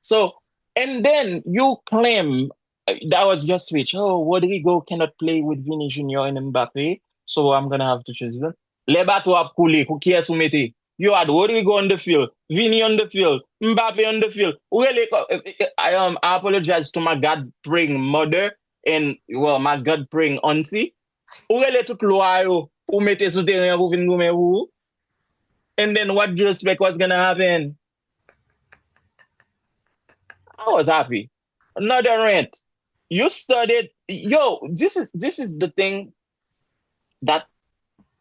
So, and then you claim that was your switch. Oh, Rodrigo cannot play with Vinicius Junior and Mbappe, so I'm going to have to choose them. Les bateaux ap coulé, who cares who mette? You had Rodrigo on the field, Vini on the field, Mbappe on the field. I apologize to my God-praying mother and, well, my God-praying auntie. Urele took Loayo, who mette sou terrain pou vin goumen wou. And then what do you expect was going to happen? I was happy. Another rant. You started, this is the thing that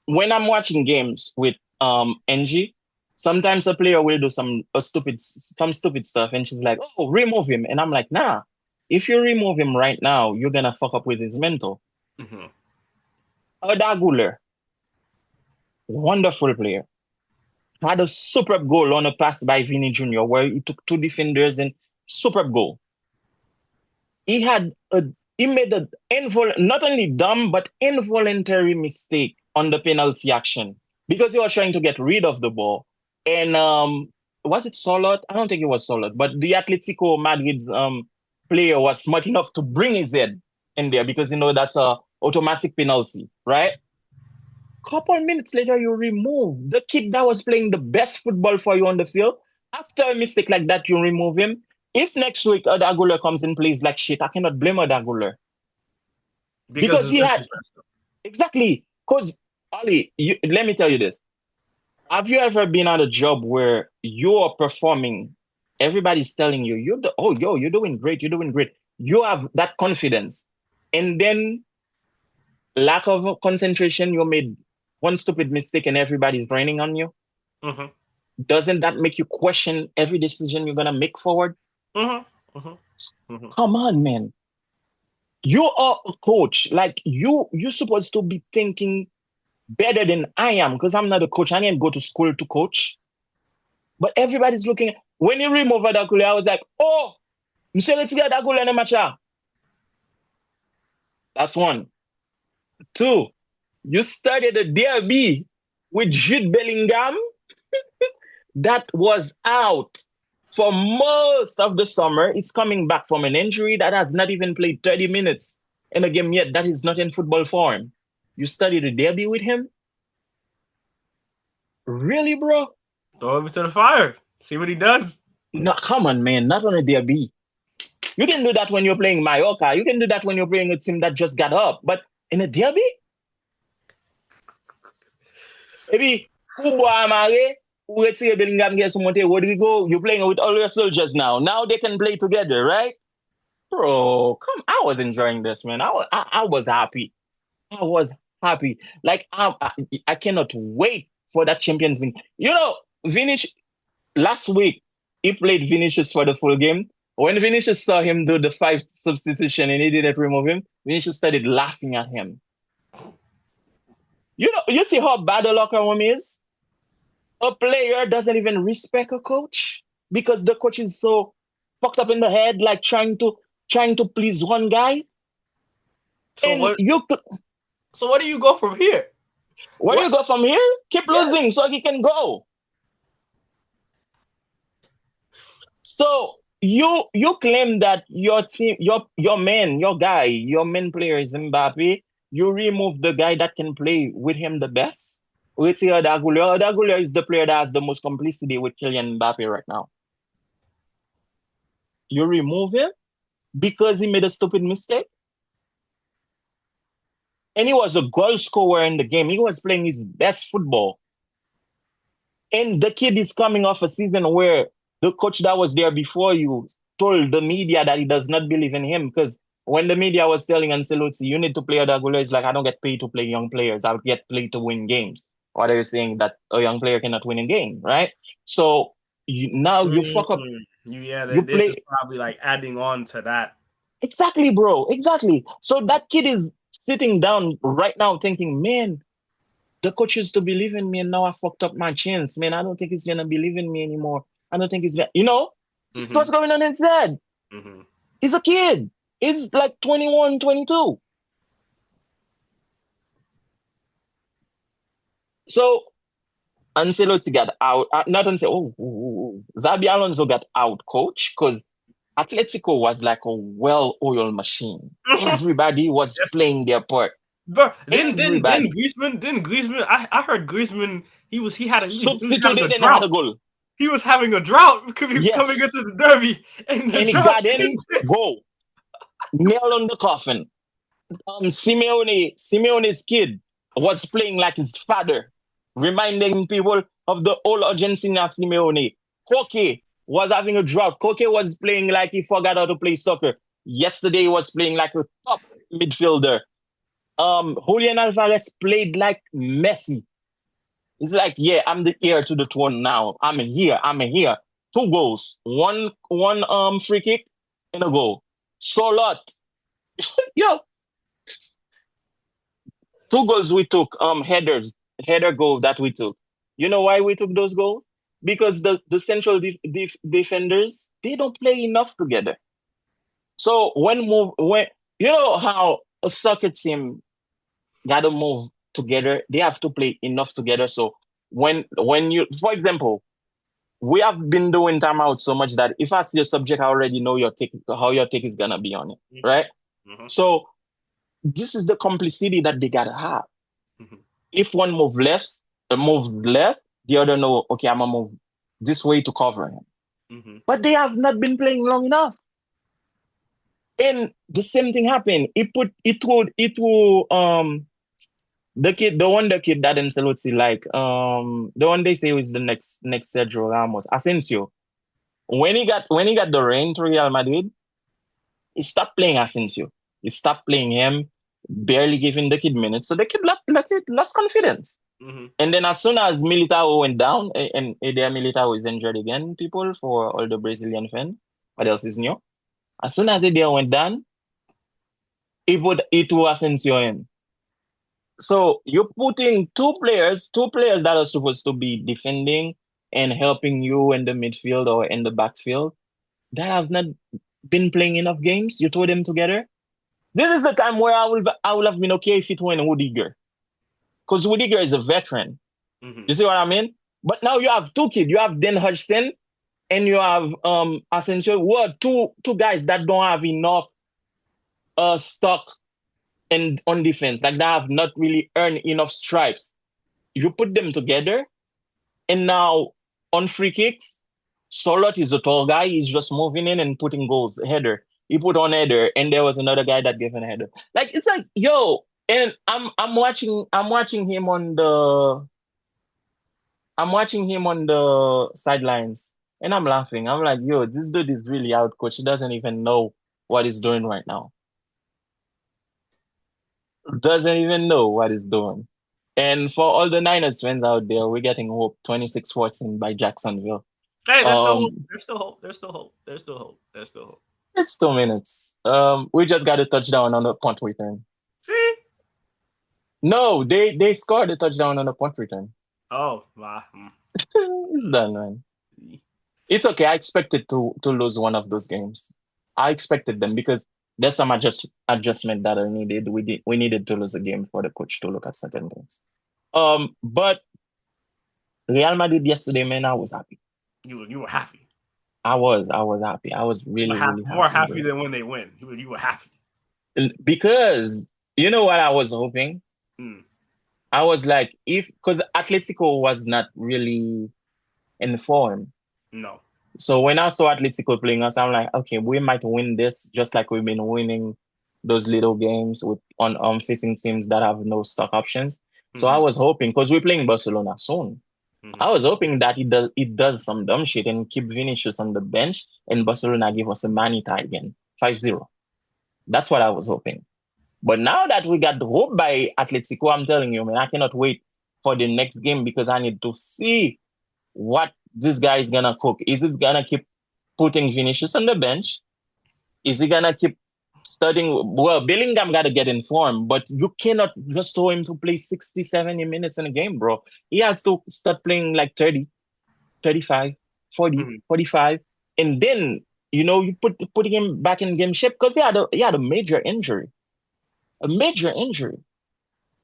when I'm watching games with NG, sometimes a player will do some stupid stuff and she's like, oh, remove him. And I'm like, nah, if you remove him right now, you're going to fuck up with his mental. Odaguler, wonderful player. Had a superb goal on a pass by Vini Jr. where he took 2 defenders and superb goal. He made not only dumb, but involuntary mistake on the penalty action because he was trying to get rid of the ball. And was it Solot? I don't think it was Solot, but the Atlético Madrid's player was smart enough to bring his head in there because you know that's a automatic penalty, right? Couple minutes later, you remove the kid that was playing the best football for you on the field. After a mistake like that, you remove him. If next week Odaguler comes and plays like shit, I cannot blame Odaguler Because because his he bench had is messed up. exactly. Because Ali, let me tell you this: have you ever been at a job where you are performing? Everybody's telling you, you're doing great, you're doing great. You have that confidence, and then lack of concentration, you made one stupid mistake, and everybody's raining on you. Mm-hmm. Doesn't that make you question every decision you're gonna make forward? Mm-hmm. Mm-hmm. Mm-hmm. Come on, man. You are a coach. Like you're supposed to be thinking better than I am because I'm not a coach. I didn't go to school to coach. But everybody's looking. When you remove Adakule, I was like, oh, Monsieur Retiga Adakule na matcha. That's one. Two, you started a derby with Jude Bellingham that was out for most of the summer. He's coming back from an injury that has not even played 30 minutes in a game yet. That is not in football form. You studied a derby with him? Really, bro? Throw him into the fire. See what he does. No, come on, man. Not on a derby. You can do that when you're playing Mallorca. You can do that when you're playing a team that just got up. But in a derby? Maybe Kubo Amare, Retire Bellingham gets Monte Rodrigo. You're playing with all your soldiers now. Now they can play together, right? Bro, come! I was enjoying this, man. I was happy. I was happy. Like I cannot wait for that Champions League. You know, Vinicius last week he played Vinicius for the full game. When Vinicius saw him do the 5 substitution and he didn't remove him, Vinicius started laughing at him. You know, you see how bad the locker room is. A player doesn't even respect a coach because the coach is so fucked up in the head, like trying to please one guy. So And what? So where do you go from here? where you go from here? Keep losing so he can go. So you claim that your team, your man, your guy, your main player is Mbappe. You remove the guy that can play with him the best. With Odaguler. Odaguler is the player that has the most complicity with Kylian Mbappe right now. You remove him because he made a stupid mistake. And he was a goal scorer in the game. He was playing his best football. And the kid is coming off a season where the coach that was there before you told the media that he does not believe in him. Because when the media was telling Ancelotti, you need to play Odaguler, it's like, I don't get paid to play young players. I get paid to win games. Or are you saying that a young player cannot win a game, right? So now you fuck up. You This is play. probably like adding on to that. Exactly, bro. Exactly. So that kid is sitting down right now thinking, man, the coach used to believe in me and now I fucked up my chance. Man, I don't think he's going to believe in me anymore. I don't think he's going to, this is what's going on in his head. Mm-hmm. He's a kid. He's like 21, 22. So Ancelotti got out. Not Ancelotti. Xabi Alonso got out, coach, because Atletico was like a well-oiled machine. Everybody was playing their part. But then Everybody. Griezmann. I heard Griezmann. He was having a Substituted and had a drought. goal. He was having a drought coming into Yes. the derby, and the And he drought got in, goal. Nail on the coffin. Simeone's kid was playing like his father, reminding people of the old Argentina Simeone. Koke was having a drought. Koke was playing like he forgot how to play soccer. Yesterday he was playing like a top midfielder. Julian Alvarez played like Messi. It's like, yeah, I'm the heir to the throne now. I'm here. 2 goals, one free kick, and a goal. Solot, yo, 2 goals we took. Header goal that we took. You know why we took those goals? Because the central defenders they don't play enough together. So when you know how a soccer team gotta move together, they have to play enough together. So when you, for example, we have been doing timeout so much that if I see a subject, I already know how your take is gonna be on it, right? Mm-hmm. So this is the complicity that they gotta have. Mhm. If one moves left, the other know, okay, I'm gonna move this way to cover him. Mhm. But they have not been playing long enough. And the same thing happened. The kid that Ancelotti like, the one they say is the next Sergio Ramos, Asensio. When he got the reign to Real Madrid, he stopped playing Asensio. He stopped playing him, barely giving the kid minutes. So the kid lost confidence. Mhm. And then as soon as Militao went down, and Eder Militao is injured again, people, for all the Brazilian fans, what else is new? As soon as Eder went down, it was Asensio in. So you're putting two players that are supposed to be defending and helping you in the midfield or in the backfield that have not been playing enough games. You throw them together. This is the time where I would have been okay if it went Rudiger, because Rudiger is a veteran. Mhm. You see what I mean? But now you have two kids. You have Den Hudson and you have Asensio, who are two guys that don't have enough stock and on defense. Like, they have not really earned enough stripes. You put them together, and now on free kicks, Solot is a tall guy. He's just moving in and putting goals. Header. He put on header, and there was another guy that gave a header. Like, it's like, yo, and I'm watching him on the sidelines, and I'm laughing. I'm like, yo, this dude is really out coach. He doesn't even know what he's doing right now. Doesn't even know what he's doing. And for all the Niners fans out there, we're getting hope 26-14 by Jacksonville. Hey, there's still hope. Um, There's still hope. There's still hope. There's still hope. There's still hope. it's 2 minutes. We just got a touchdown on a punt return. See? No, they scored a touchdown on a punt return. Oh, wow. It's done, man. It's okay. I expected to lose one of those games. I expected them because there's some adjustment that I needed. We needed to lose a game for the coach to look at certain things. But Real Madrid yesterday, man, I was happy. You were happy. I was happy. I was You were really, happy. really More happy, happy bro. than when they win. You were happy. Because you know what I was hoping? Hmm. I was like, because Atletico was not really in form. No. So when I saw Atletico playing us, I'm like, okay, we might win this just like we've been winning those little games with on facing teams that have no stock options. So I Mm-hmm. was hoping, because we're playing Barcelona soon. Mm-hmm. I was hoping that it does some dumb shit and keep Vinicius on the bench and Barcelona give us a manita again. 5-0. That's what I was hoping. But now that we got the hope by Atletico, I'm telling you, man, I cannot wait for the next game because I need to see what this guy is gonna cook. Is it gonna keep putting Vinicius on the bench? Is he gonna keep studying? Well, Bellingham gotta get informed, but you cannot just throw him to play 60, 70 minutes in a game, bro. He has to start playing like 30, 35, 40, Mm-hmm. 45, and then you put him back in game shape because he had a major injury. A major injury.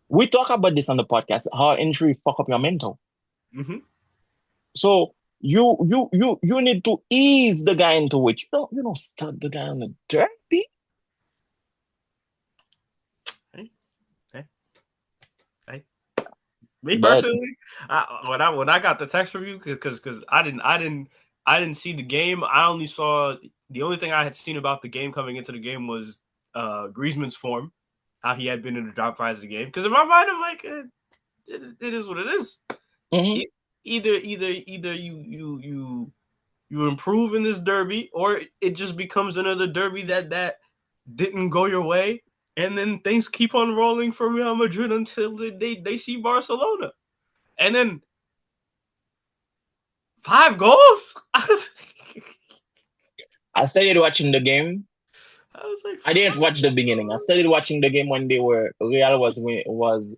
We talk about this on the podcast, how injury fuck up your mental. Mm-hmm. So you need to ease the guy into it. You don't start the guy on the dirty. Hey, hey, hey. Me But personally, when I got the text from you, because I didn't see the game. I only saw the only thing I had seen about the game coming into the game was Griezmann's form, how he had been in the drop prize of the game. Because in my mind, I'm like, it is what it is. mhm. Either you improve in this derby, or it just becomes another derby that didn't go your way, and then things keep on rolling for Real Madrid until they see Barcelona, and then 5 goals. I started watching the game. I was like, I didn't watch the beginning. I started watching the game when Real was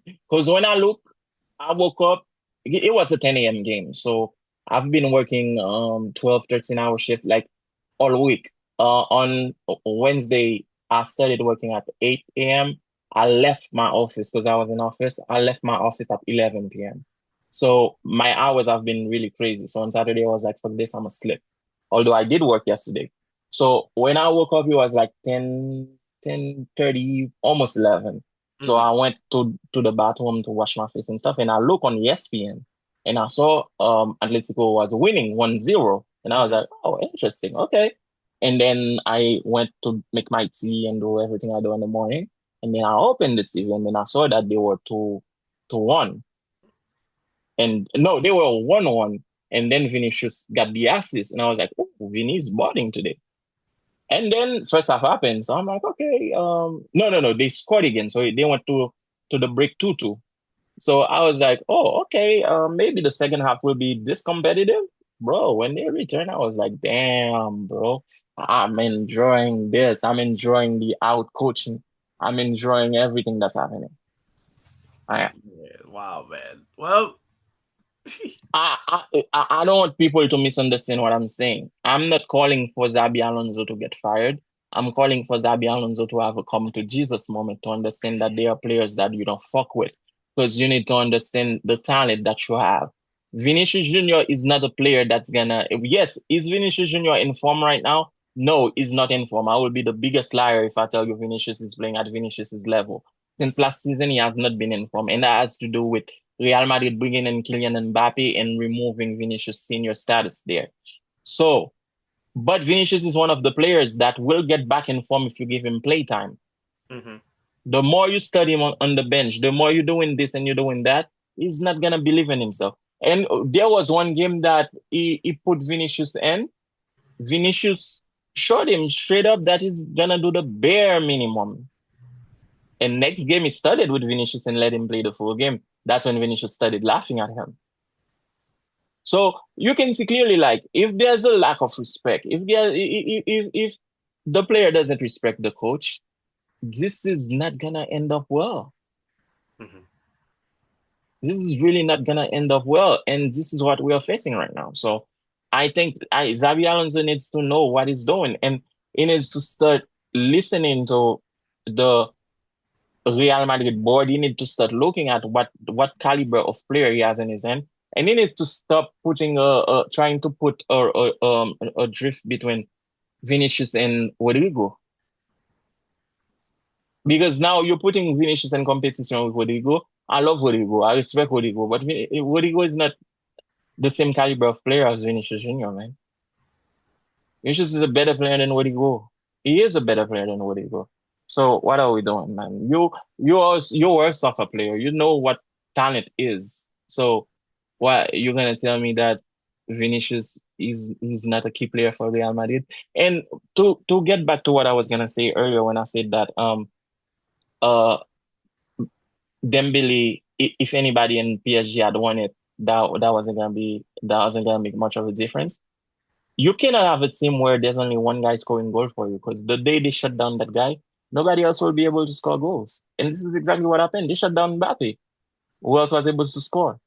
because when I woke up. It was a 10 a.m. game, so I've been working 12, 13 hour shift like all week. On Wednesday, I started working at 8 a.m. I left my office because I was in office. I left my office at 11 p.m. So my hours have been really crazy. So on Saturday, I was like, fuck this, I'm asleep. Although I did work yesterday. So when I woke up, it was like 10, 10:30, almost 11. So I went to the bathroom to wash my face and stuff, and I look on ESPN, and I saw Atlético was winning 1-0, and I was like, oh, interesting, okay. And then I went to make my tea and do everything I do in the morning, and then I opened the TV, and then I saw that they were 2-1, and no, they were 1-1, and then Vinicius got the assist, and I was like, oh, Vinny's balling today. And then first half happened. So I'm like, okay, no, they scored again. So they went to the break 2-2. So I was like, oh, okay, maybe the second half will be this competitive. Bro, when they returned, I was like, damn, bro, I'm enjoying this. I'm enjoying the out coaching. I'm enjoying everything that's happening. Wow, man. Well, I don't want people to misunderstand what I'm saying. I'm not calling for Xabi Alonso to get fired. I'm calling for Xabi Alonso to have a come to Jesus moment to understand that there are players that you don't fuck with, because you need to understand the talent that you have. Vinicius Jr. is not a player that's gonna. Yes, is Vinicius Jr. in form right now? No, he's not in form. I will be the biggest liar if I tell you Vinicius is playing at Vinicius's level. Since last season, he has not been in form, and that has to do with Real Madrid bringing in Kylian Mbappe and removing Vinicius senior status there. So, but Vinicius is one of the players that will get back in form if you give him playtime. The more you study him on the bench, the more you're doing this and you're doing that, he's not going to believe in himself. And there was one game that he put Vinicius in. Vinicius showed him straight up that he's going to do the bare minimum. And next game, he started with Vinicius and let him play the full game. That's when Vinicius started laughing at him. So you can see clearly, like, if there's a lack of respect, if the player doesn't respect the coach, this is not gonna end up well. This is really not gonna end up well, and this is what we are facing right now. So I think Xabi Alonso needs to know what he's doing, and he needs to start listening to the Real Madrid board. He needs to start looking at what caliber of player he has in his hand, and he needs to stop putting trying to put a drift between Vinicius and Rodrigo, because now you're putting Vinicius in competition with Rodrigo. I love Rodrigo, I respect Rodrigo, but Rodrigo is not the same caliber of player as Vinicius Jr., man. Vinicius is a better player than Rodrigo. He is a better player than Rodrigo. So what are we doing, man? You're a soccer player. You know what talent is. So what you're gonna tell me that Vinicius is not a key player for Real Madrid? And to get back to what I was gonna say earlier when I said that Dembélé, if anybody in PSG had won it, that wasn't gonna make much of a difference. You cannot have a team where there's only one guy scoring goal for you, because the day they shut down that guy, nobody else will be able to score goals. And this is exactly what happened. They shut down Mbappe. Who else was able to score?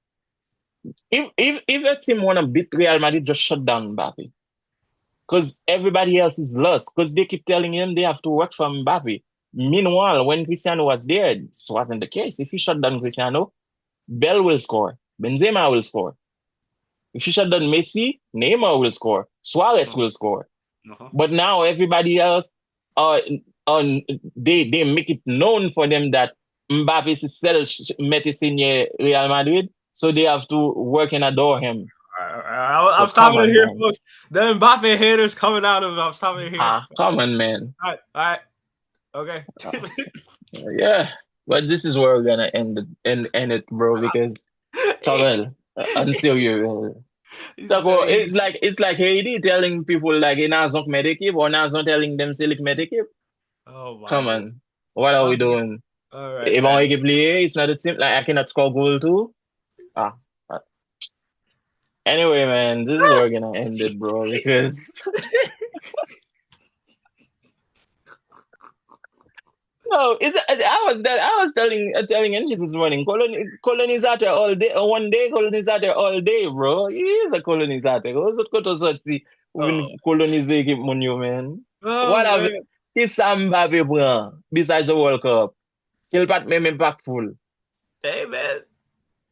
If a team want to beat Real Madrid, just shut down Mbappe. Because everybody else is lost. Because they keep telling him they have to work for Mbappe. Meanwhile, when Cristiano was there, this wasn't the case. If you shut down Cristiano, Bell will score. Benzema will score. If you shut down Messi, Neymar will score. Suarez will score. But now everybody else, they make it known for them that Mbappe is Messi in Real Madrid, so they have to work and adore him. I'm stopping it here, folks. The Mbappe haters coming out of him. I'm stopping it here. Come on, man. All right. Okay. Yeah, but this is where we're gonna end it, bro. Because Chawel, until you. So it's like Haiti telling people like in Azok Medikip or Nazon telling them select Medikip. Oh my! Come on, what are we doing? All right, if I play, it's not a team like I cannot score goal too. Anyway, man, this is where we're gonna end it, bro. Because no, I was telling Angie this morning. Colonizator all day, one day colonizator all day, bro. He is a colonizator. Also, colonize man. What have his Mbappe bro? Besides the World Cup, he'll pat me impactful. Hey man,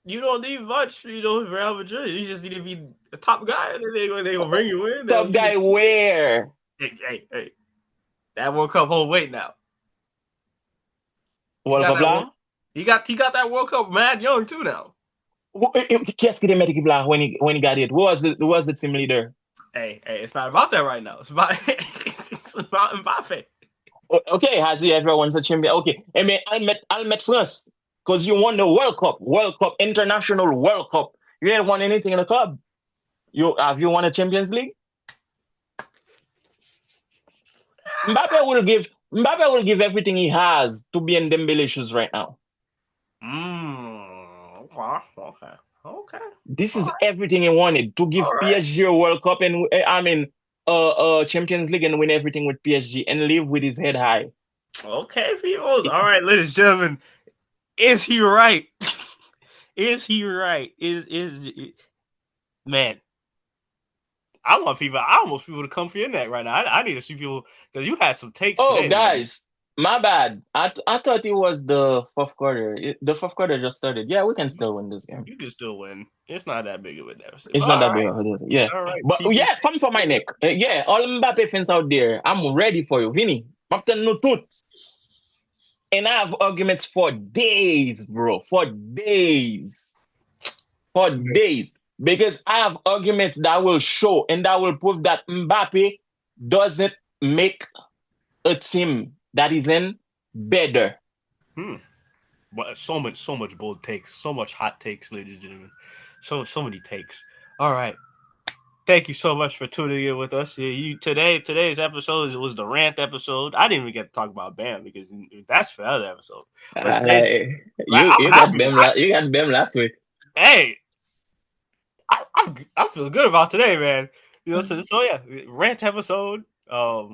you don't need much, Real Madrid. You just need to be a top guy, and then they gonna bring you in. Top guy where? Hey, that World Cup hold weight now. World Cup là? He got that World Cup mad young too now. Qu'est-ce qu'il met l'équipe là when he got it? Who was the team leader? Hey, it's not about that right now. It's about Mbappe. Okay, has he ever won a champion? Okay, I mean, I'll met France because you won the World Cup, International World Cup. You ain't won anything in the club. Have you won a Champions League? Mbappe will give everything he has to be in Dembélé shoes right now. Okay. This is everything he wanted to give PSG a World Cup and Champions League and win everything with PSG and live with his head high. Okay, people. All right, ladies and gentlemen, is he right? Is he right? Man? I want people to come for your neck right now. I need to see people because you had some takes. Oh, today, guys, my bad. I thought it was the fourth quarter. The fourth quarter just started. Yeah, we can still win this game. You can still win. It's not that big of a deficit. It's not that big of a deficit. Yeah. All right, But people. yeah, come for my neck. Yeah, all Mbappe fans out there, I'm ready for you. Vinny, no truth. And I have arguments for days, bro. For days. Because I have arguments that will show and that will prove that Mbappe doesn't make a team that is in better. But so much bold takes, so much hot takes, ladies and gentlemen. So many takes. All right. Thank you so much for tuning in with us. Today's episode was the rant episode. I didn't even get to talk about Bam because that's for the other episode. You got Bam last week. Hey, I'm feeling good about today, man. So yeah, rant episode. A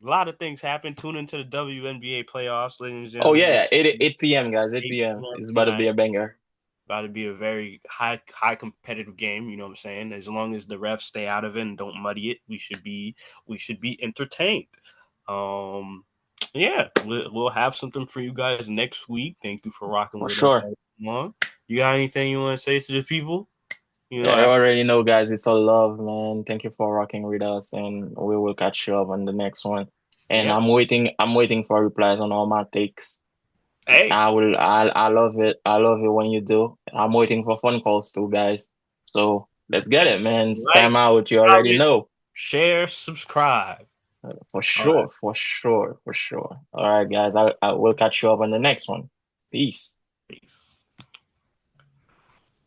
lot of things happen. Tune into the WNBA playoffs, ladies and gentlemen. Oh yeah, 8 p.m. guys, 8 p.m. It's about to be a banger. About to be a very high competitive game. You know what I'm saying? As long as the refs stay out of it and don't muddy it, we should be entertained. Yeah, we'll have something for you guys next week. Thank you for rocking with us. You got anything you want to say to the people? You already know, guys. It's all love, man. Thank you for rocking with us, and we will catch you up on the next one. And I'm waiting for replies on all my takes. Hey, I love it. I love it when you do. I'm waiting for phone calls too, guys. So let's get it, man. It's time out. You already know. Share, subscribe. For sure. All right, guys. I will catch you up on the next one. Peace.